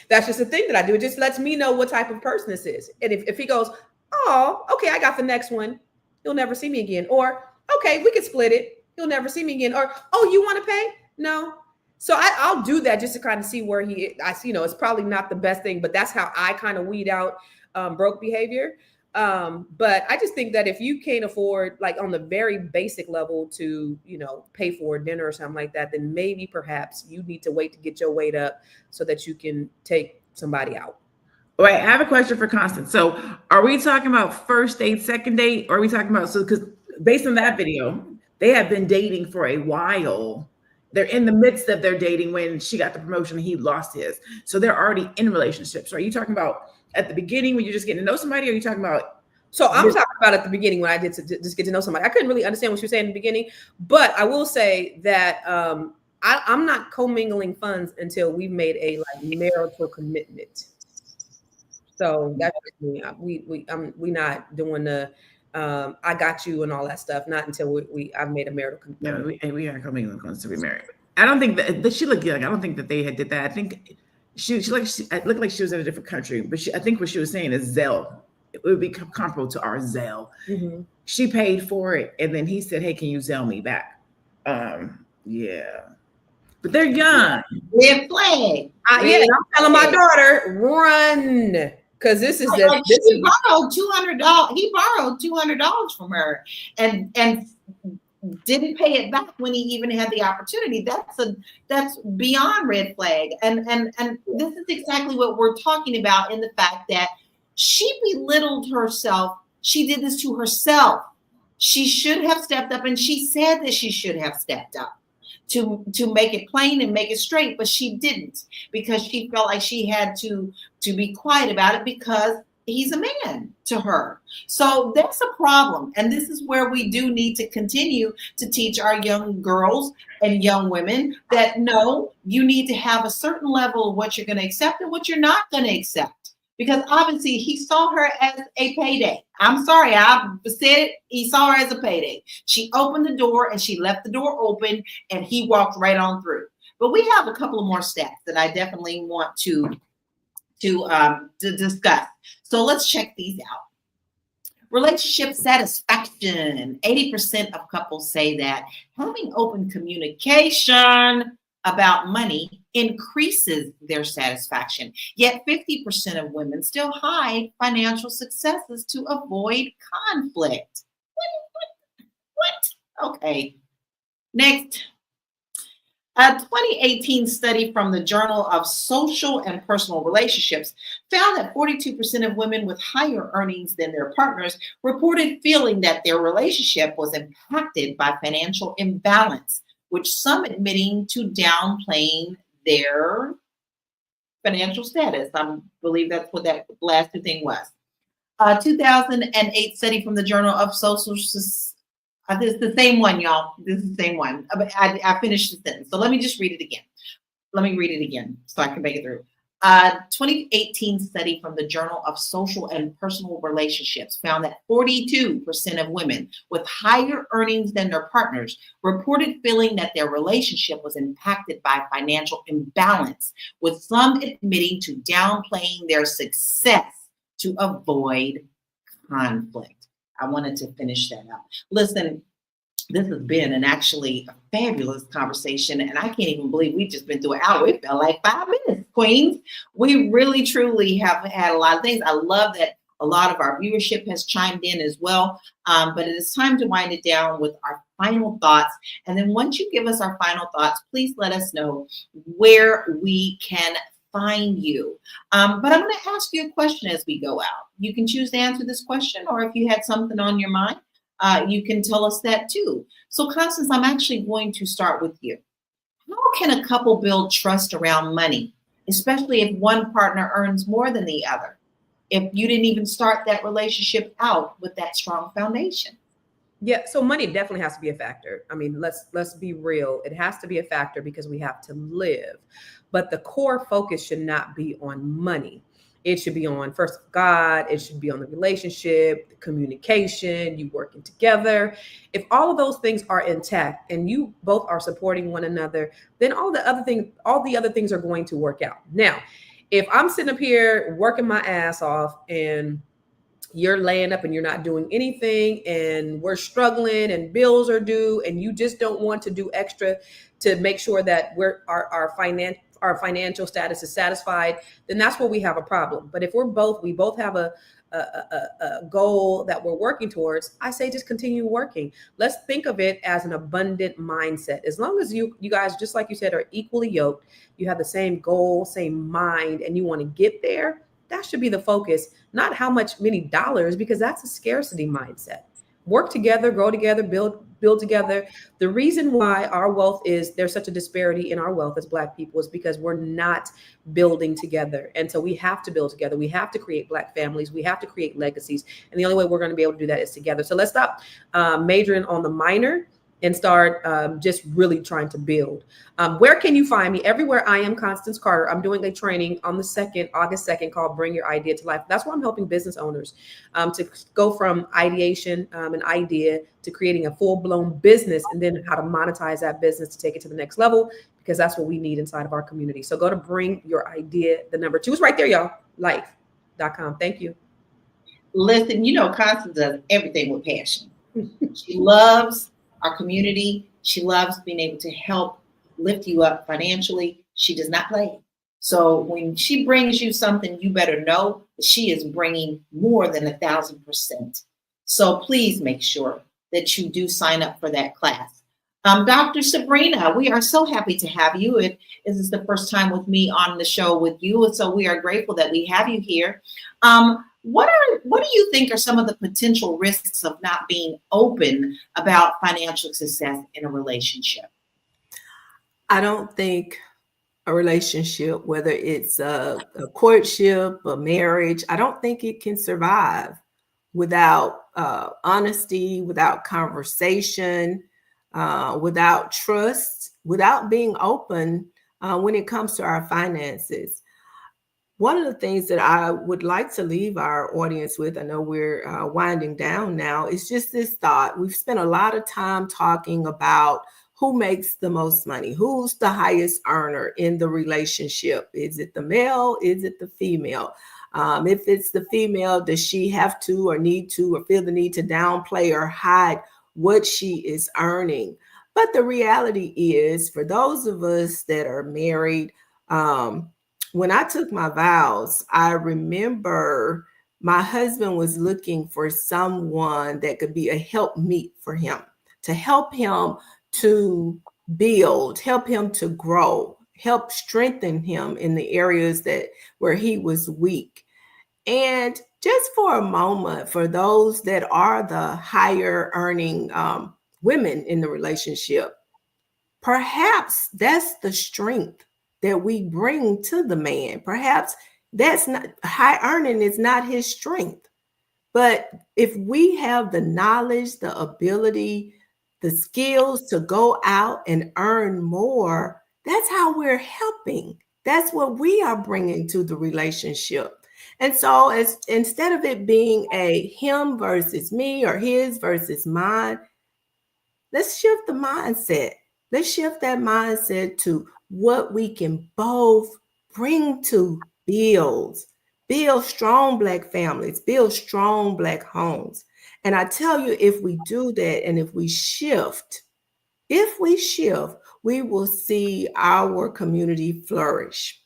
That's just the thing that I do. It just lets me know what type of person this is. And if he goes, oh, okay, I got the next one, he'll never see me again. Or, okay, we can split it. He'll never see me again. Or, oh, you want to pay? No. So I'll do that just to kind of see where it's probably not the best thing, but that's how I kind of weed out broke behavior. But I just think that if you can't afford, like on the very basic level to, pay for dinner or something like that, then maybe perhaps you need to wait to get your weight up so that you can take somebody out. Wait, I have a question for Constance. So are we talking about first date, second date? Or are we talking about, because based on that video, they have been dating for a while. They're in the midst of their dating when she got the promotion and he lost his. So they're already in relationships. So are you talking about at the beginning when you're just getting to know somebody? Or are you talking about? So I'm talking about at the beginning when I did to just get to know somebody. I couldn't really understand what she was saying in the beginning, but I will say that I'm not commingling funds until we've made a marital commitment. So that's me. We not doing the I got you and all that stuff. Not until I've made a marital commitment. Yeah, we are coming to be married. I don't think that she looked like. I don't think that they had did that. I think she looked like she was in a different country. But I think what she was saying is Zelle. It would be comparable to our Zelle. Mm-hmm. She paid for it, and then he said, "Hey, can you Zelle me back?" Yeah, but they're young. Red flag. I'm telling my daughter, run. Because this is he borrowed $200. He borrowed $200 from her, and didn't pay it back when he even had the opportunity. That's beyond red flag. And this is exactly what we're talking about in the fact that she belittled herself. She did this to herself. She should have stepped up, and she said that she should have stepped up to make it plain and make it straight, but she didn't, because she felt like she had to be quiet about it because he's a man to her. So that's a problem. And this is where we do need to continue to teach our young girls and young women that no, you need to have a certain level of what you're going to accept and what you're not going to accept. because obviously he saw her as a payday. I'm sorry, I said it. He saw her as a payday. She opened the door and she left the door open and he walked right on through. But we have a couple of more stats that I definitely want to discuss. So let's check these out. Relationship satisfaction. 80% of couples say that having open communication about money increases their satisfaction. Yet 50% of women still hide financial successes to avoid conflict. What? Okay. Next. A 2018 study from the Journal of Social and Personal Relationships found that 42% of women with higher earnings than their partners reported feeling that their relationship was impacted by financial imbalance, which some admitting to downplaying their financial status. I believe that's what that last thing was. A 2008 study from the Journal of Social This is the same one, y'all. This is the same one. I finished the sentence. So let me just read it again. Let me read it again so I can make it through. 2018 study from the Journal of Social and Personal Relationships found that 42% of women with higher earnings than their partners reported feeling that their relationship was impacted by financial imbalance, with some admitting to downplaying their success to avoid conflict. I wanted to finish that up. Listen, this has been actually a fabulous conversation, and I can't even believe we've just been through an hour. It felt like 5 minutes, Queens. We really, truly have had a lot of things. I love that a lot of our viewership has chimed in as well, but it is time to wind it down with our final thoughts. And then once you give us our final thoughts, please let us know where we can find you. But I'm going to ask you a question as we go out. You can choose to answer this question, or if you had something on your mind, you can tell us that too. So Constance, I'm actually going to start with you. How can a couple build trust around money, especially if one partner earns more than the other, if you didn't even start that relationship out with that strong foundation? Yeah, so money definitely has to be a factor. I mean, let's be real. It has to be a factor because we have to live. But the core focus should not be on money. It should be on, first, God. It should be on the relationship, the communication, you working together. If all of those things are intact and you both are supporting one another, then all the other things are going to work out. Now, if I'm sitting up here working my ass off and you're laying up and you're not doing anything and we're struggling and bills are due and you just don't want to do extra to make sure that our financial status is satisfied, then that's where we have a problem. But if we both have a goal that we're working towards, I say just continue working. Let's think of it as an abundant mindset. As long as you guys, just like you said, are equally yoked, you have the same goal, same mind, and you want to get there, that should be the focus, not how many dollars, because that's a scarcity mindset. Work together, grow together, build together. The reason why there's such a disparity in our wealth as Black people is because we're not building together. And so we have to build together. We have to create Black families. We have to create legacies. And the only way we're going to be able to do that is together. So let's stop majoring on the minor and start just really trying to build. Where can you find me? Everywhere. I am Constance Carter. I'm doing a training on the August 2nd called Bring Your Idea to Life. That's where I'm helping business owners to go from ideation, an idea, to creating a full-blown business, and then how to monetize that business to take it to the next level, because that's what we need inside of our community. So go to Bring Your Idea, the number 2 is right there, y'all, life.com. Thank you. Listen, Constance does everything with passion. She loves our community. She loves being able to help lift you up financially. She does not play. So when she brings you something, you better know that she is bringing more than 1,000%. So please make sure that you do sign up for that class. Dr. Sabrina, we are so happy to have you. This is the first time with me on the show with you. And so we are grateful that we have you here. What do you think are some of the potential risks of not being open about financial success in a relationship? I don't think a relationship, whether it's a courtship, a marriage, I don't think it can survive without honesty, without conversation, without trust, without being open when it comes to our finances. one of the things that I would like to leave our audience with, I know we're winding down now, is just this thought. We've spent a lot of time talking about who makes the most money, who's the highest earner in the relationship. Is it the male? Is it the female? If it's the female, does she have to or need to or feel the need to downplay or hide what she is earning? But the reality is, for those of us that are married, when I took my vows, I remember my husband was looking for someone that could be a helpmeet for him, to help him to build, help him to grow, help strengthen him in the areas where he was weak. And just for a moment, for those that are the higher earning women in the relationship, perhaps that's the strength that we bring to the man. Perhaps that's not, high earning is not his strength. But if we have the knowledge, the ability, the skills to go out and earn more, that's how we're helping. That's what we are bringing to the relationship. And so instead of it being a him versus me or his versus mine, let's shift the mindset. Let's shift that mindset to what we can both bring to build strong Black families, build strong Black homes. And I tell you, if we do that and if we shift, we will see our community flourish.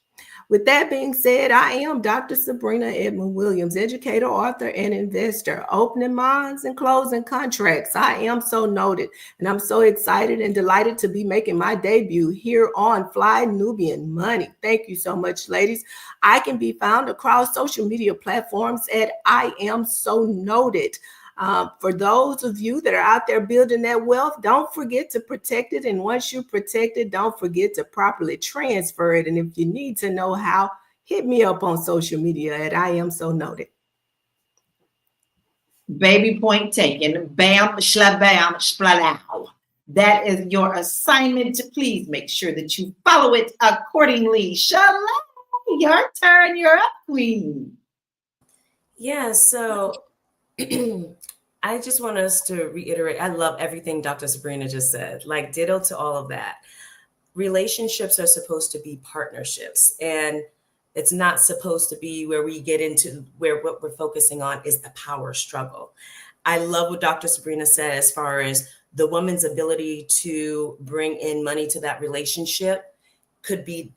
With that being said, I am Dr. Sabrina Edmond Williams, educator, author, and investor, opening minds and closing contracts. I am so noted, and I'm so excited and delighted to be making my debut here on Fly Nubian Money. Thank you so much, ladies. I can be found across social media platforms at I Am So Noted. For those of you that are out there building that wealth, don't forget to protect it. And once you protect it, don't forget to properly transfer it. And if you need to know how, hit me up on social media at I Am So Noted. Baby, point taken. Bam, shlabam, splalow. That is your assignment. Please make sure that you follow it accordingly. Shalaye, your turn. You're up, queen. Yeah, so I just want us to reiterate, I love everything Dr. Sabrina just said, like ditto to all of that. Relationships are supposed to be partnerships, and it's not supposed to be where we get into where what we're focusing on is the power struggle. I love what Dr. Sabrina said as far as the woman's ability to bring in money to that relationship could be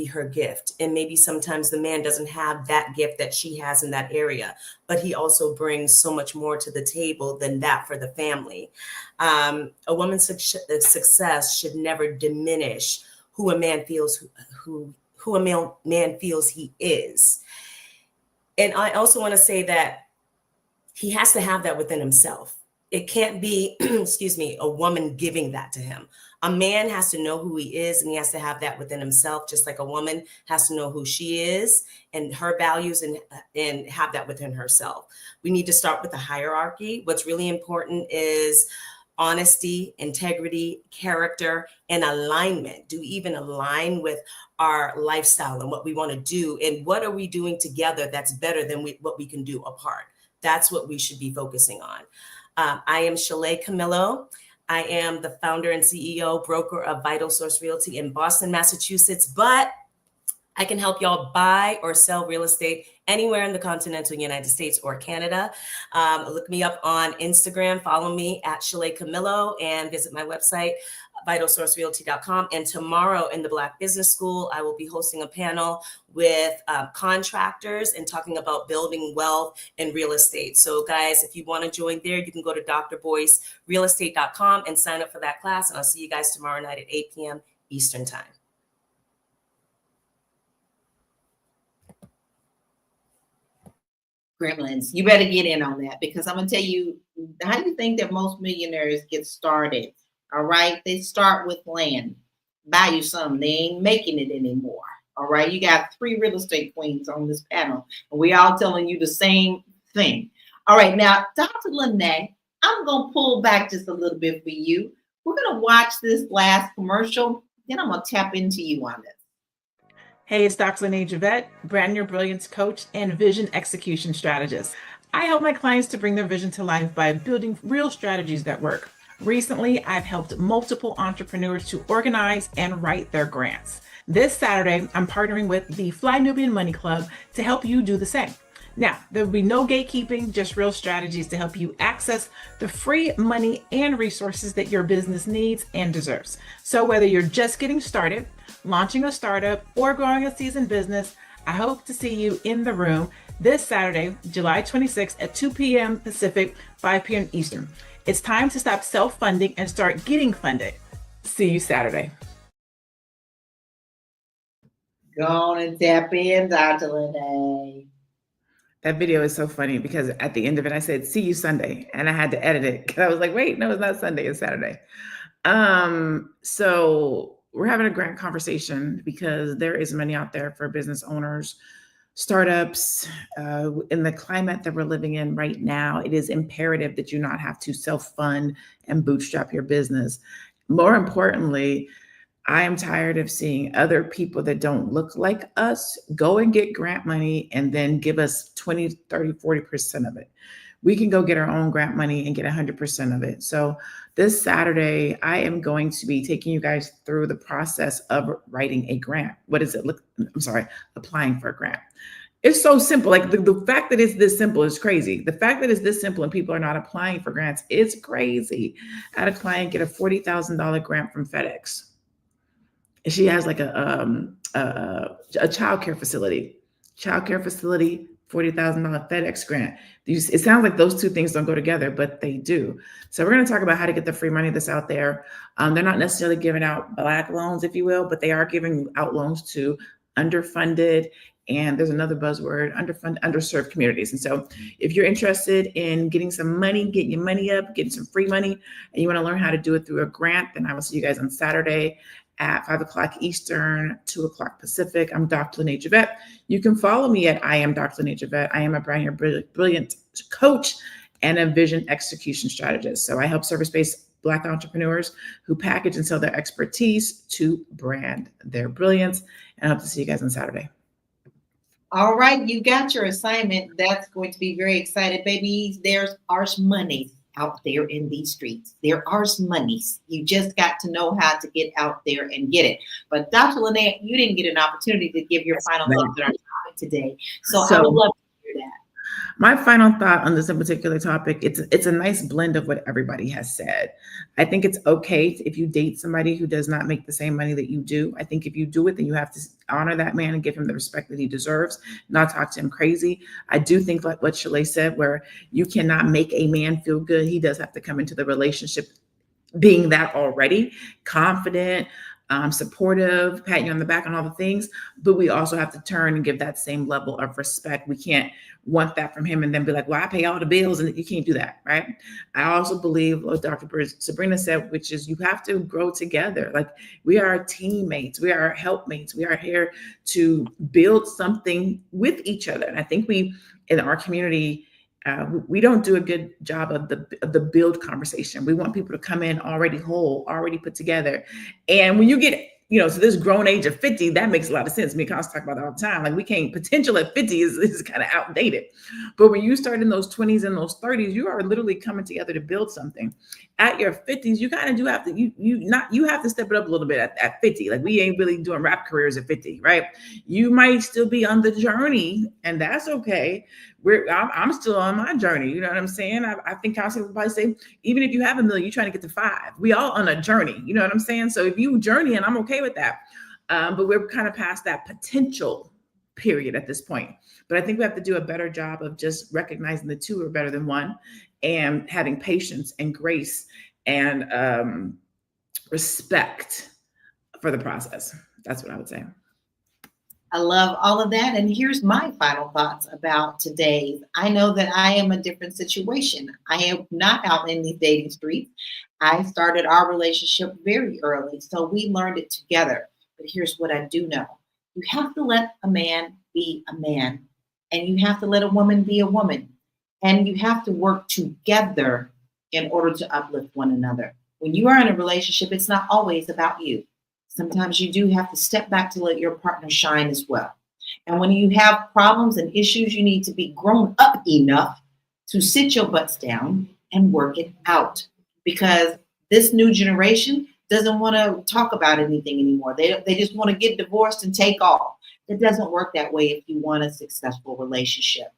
her gift. And maybe sometimes the man doesn't have that gift that she has in that area, but he also brings so much more to the table than that for the family. A woman's success should never diminish who a man feels who a man feels he is. And I also want to say that he has to have that within himself. It can't be, a woman giving that to him. A man has to know who he is, and he has to have that within himself, just like a woman has to know who she is and her values and have that within herself. We need to start with the hierarchy. What's really important is honesty, integrity, character, and alignment. Do we even align with our lifestyle and what we want to do? And what are we doing together that's better than what we can do apart? That's what we should be focusing on. I am Shalaye Camillo. I am the founder and CEO, broker of Vital Source Realty in Boston, Massachusetts, but I can help y'all buy or sell real estate anywhere in the continental United States or Canada. Look me up on Instagram, follow me at Shalaye Camillo, and visit my website, vitalsourcerealty.com. And tomorrow in the Black Business School, I will be hosting a panel with contractors and talking about building wealth in real estate. So guys, if you want to join there, you can go to drboycerealestate.com and sign up for that class. And I'll see you guys tomorrow night at 8 p.m. Eastern time. Gremlins, you better get in on that, because I'm going to tell you, how do you think that most millionaires get started? All right. They start with land, buy you some. They ain't making it anymore. All right. You got 3 real estate queens on this panel, and we all telling you the same thing. All right. Now, Dr. LaNee, I'm going to pull back just a little bit for you. We're going to watch this last commercial, then I'm going to tap into you on this. Hey, it's Dr. LaNee Javet, Brand Your Brilliance Coach and Vision Execution Strategist. I help my clients to bring their vision to life by building real strategies that work. Recently, I've helped multiple entrepreneurs to organize and write their grants. This Saturday, I'm partnering with the Fly Nubian Money Club to help you do the same. Now, there will be no gatekeeping, just real strategies to help you access the free money and resources that your business needs and deserves. So whether you're just getting started, launching a startup, or growing a seasoned business, I hope to see you in the room this Saturday, July 26th at 2 p.m. Pacific, 5 p.m. Eastern. It's time to stop self-funding and start getting funded. See you Saturday. Go on and tap in, Dr. LaNee. That video is so funny because at the end of it, I said, see you Sunday. And I had to edit it because I was like, wait, no, it's not Sunday, it's Saturday. So we're having a grant conversation because there is money out there for business owners, startups. In the climate that we're living in right now, it is imperative that you not have to self-fund and bootstrap your business. More importantly, I am tired of seeing other people that don't look like us go and get grant money and then give us 20, 30, 40% of it. We can go get our own grant money and get 100% of it. So this Saturday, I am going to be taking you guys through the process of writing a grant. What does it look? Applying for a grant. It's so simple. Like the fact that it's this simple is crazy. The fact that it's this simple and people are not applying for grants is crazy. I had a client get a $40,000 grant from FedEx. She has like a childcare facility, $40,000 FedEx grant. It sounds like those two things don't go together, but they do. So we're going to talk about how to get the free money that's out there. They're not necessarily giving out Black loans, if you will, but they are giving out loans to underfunded, and there's another buzzword, underserved communities. And so if you're interested in getting some money, getting your money up, getting some free money, and you want to learn how to do it through a grant, then I will see you guys on Saturday at 5 o'clock Eastern, 2 o'clock Pacific. I'm Dr. LaNee Javet. You can follow me at I am Dr. LaNee Javet. I am a Brand Your Brilliant coach and a vision execution strategist. So I help service-based Black entrepreneurs who package and sell their expertise to brand their brilliance. And I hope to see you guys on Saturday. All right, you got your assignment. That's going to be very excited, baby. There's ours money out there in these streets. There are some monies. You just got to know how to get out there and get it. But Dr. LaNee, you didn't get an opportunity to give your final thoughts on our topic today. So I would love to hear that. My final thought on this particular topic, it's a nice blend of what everybody has said. I think it's okay if you date somebody who does not make the same money that you do. I think if you do it, then you have to honor that man and give him the respect that he deserves, not talk to him crazy. I do think like what Shalaye said, where you cannot make a man feel good. He does have to come into the relationship being that already confident, supportive, patting you on the back on all the things, but we also have to turn and give that same level of respect. We can't want that from him and then be like, well, I pay all the bills, and you can't do that, right? I also believe what Dr. Sabrina said, which is you have to grow together. Like we are teammates, we are helpmates, we are here to build something with each other. And I think we, in our community, we don't do a good job of the build conversation. We want people to come in already whole, already put together. And when you get, to this grown age of 50, that makes a lot of sense. Me and Constnace talk about that all the time. Like we can't, potential at 50 is kind of outdated. But when you start in those 20s and those 30s, you are literally coming together to build something. At your 50s, you kind of do have to, you have to step it up a little bit at 50. Like we ain't really doing rap careers at 50, right? You might still be on the journey, and that's okay. I'm still on my journey. You know what I'm saying? I think Constnace would probably say, even if you have $1 million, you're trying to get to 5. We all on a journey. You know what I'm saying? So if you journey, and I'm okay with that. But we're kind of past that potential period at this point. But I think we have to do a better job of just recognizing the two are better than one, and having patience and grace and respect for the process. That's what I would say. I love all of that. And here's my final thoughts about today. I know that I am a different situation. I am not out in these dating streets. I started our relationship very early, so we learned it together. But here's what I do know. You have to let a man be a man, and you have to let a woman be a woman, and you have to work together in order to uplift one another. When you are in a relationship, it's not always about you. Sometimes you do have to step back to let your partner shine as well. And when you have problems and issues, you need to be grown up enough to sit your butts down and work it out. Because this new generation doesn't want to talk about anything anymore. They just want to get divorced and take off. It doesn't work that way if you want a successful relationship.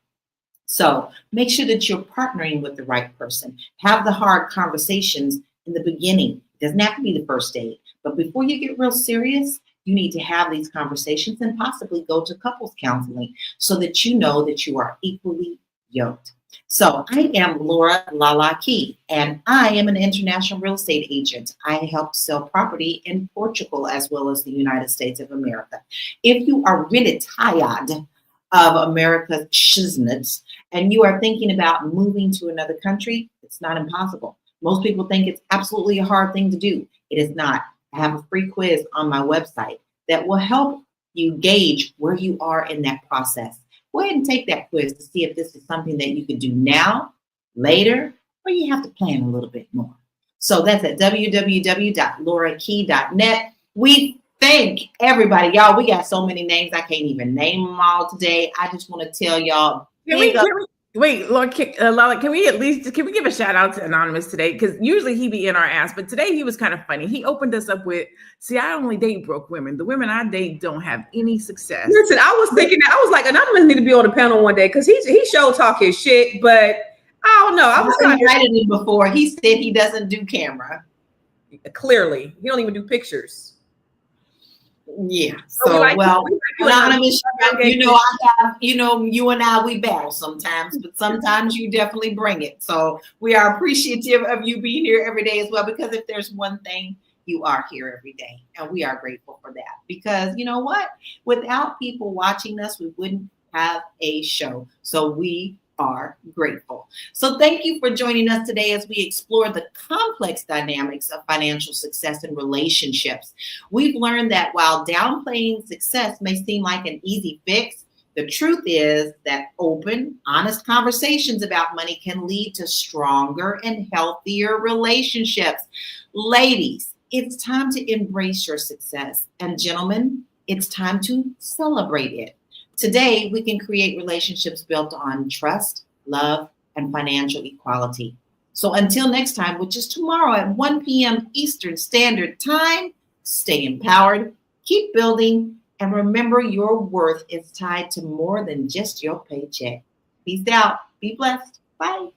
So make sure that you're partnering with the right person. Have the hard conversations in the beginning. It doesn't have to be the first date, but before you get real serious, you need to have these conversations and possibly go to couples counseling so that you know that you are equally yoked. So I am Laura Lala Key, and I am an international real estate agent. I help sell property in Portugal as well as the United States of America. If you are really tired of America's shiznits and you are thinking about moving to another country, it's not impossible. Most people think it's absolutely a hard thing to do. It is not. I have a free quiz on my website that will help you gauge where you are in that process. Go ahead and take that quiz to see if this is something that you can do now, later, or you have to plan a little bit more. So that's at www.laurakey.net. We thank everybody. Y'all, we got so many names. I can't even name them all today. I just want to tell y'all. Wait, Lord, Lala, can we give a shout out to Anonymous today? Because usually he be in our ass, but today he was kind of funny. He opened us up with, see, I only date broke women. The women I date don't have any success. Listen, I was thinking, I was like, Anonymous need to be on the panel one day because he show talk his shit, but I don't know. I was kind of invited him before. He said he doesn't do camera. Clearly, he don't even do pictures. Yeah. So Anonymous, you and I, we battle sometimes, but sometimes you definitely bring it. So we are appreciative of you being here every day as well, because if there's one thing, you are here every day. And we are grateful for that, because you know what? Without people watching us, we wouldn't have a show. So we are grateful. So thank you for joining us today as we explore the complex dynamics of financial success in relationships. We've learned that while downplaying success may seem like an easy fix, the truth is that open, honest conversations about money can lead to stronger and healthier relationships. Ladies, it's time to embrace your success. And gentlemen, it's time to celebrate it. Today, we can create relationships built on trust, love, and financial equality. So until next time, which is tomorrow at 1 p.m. Eastern Standard Time, stay empowered, keep building, and remember your worth is tied to more than just your paycheck. Peace out. Be blessed. Bye.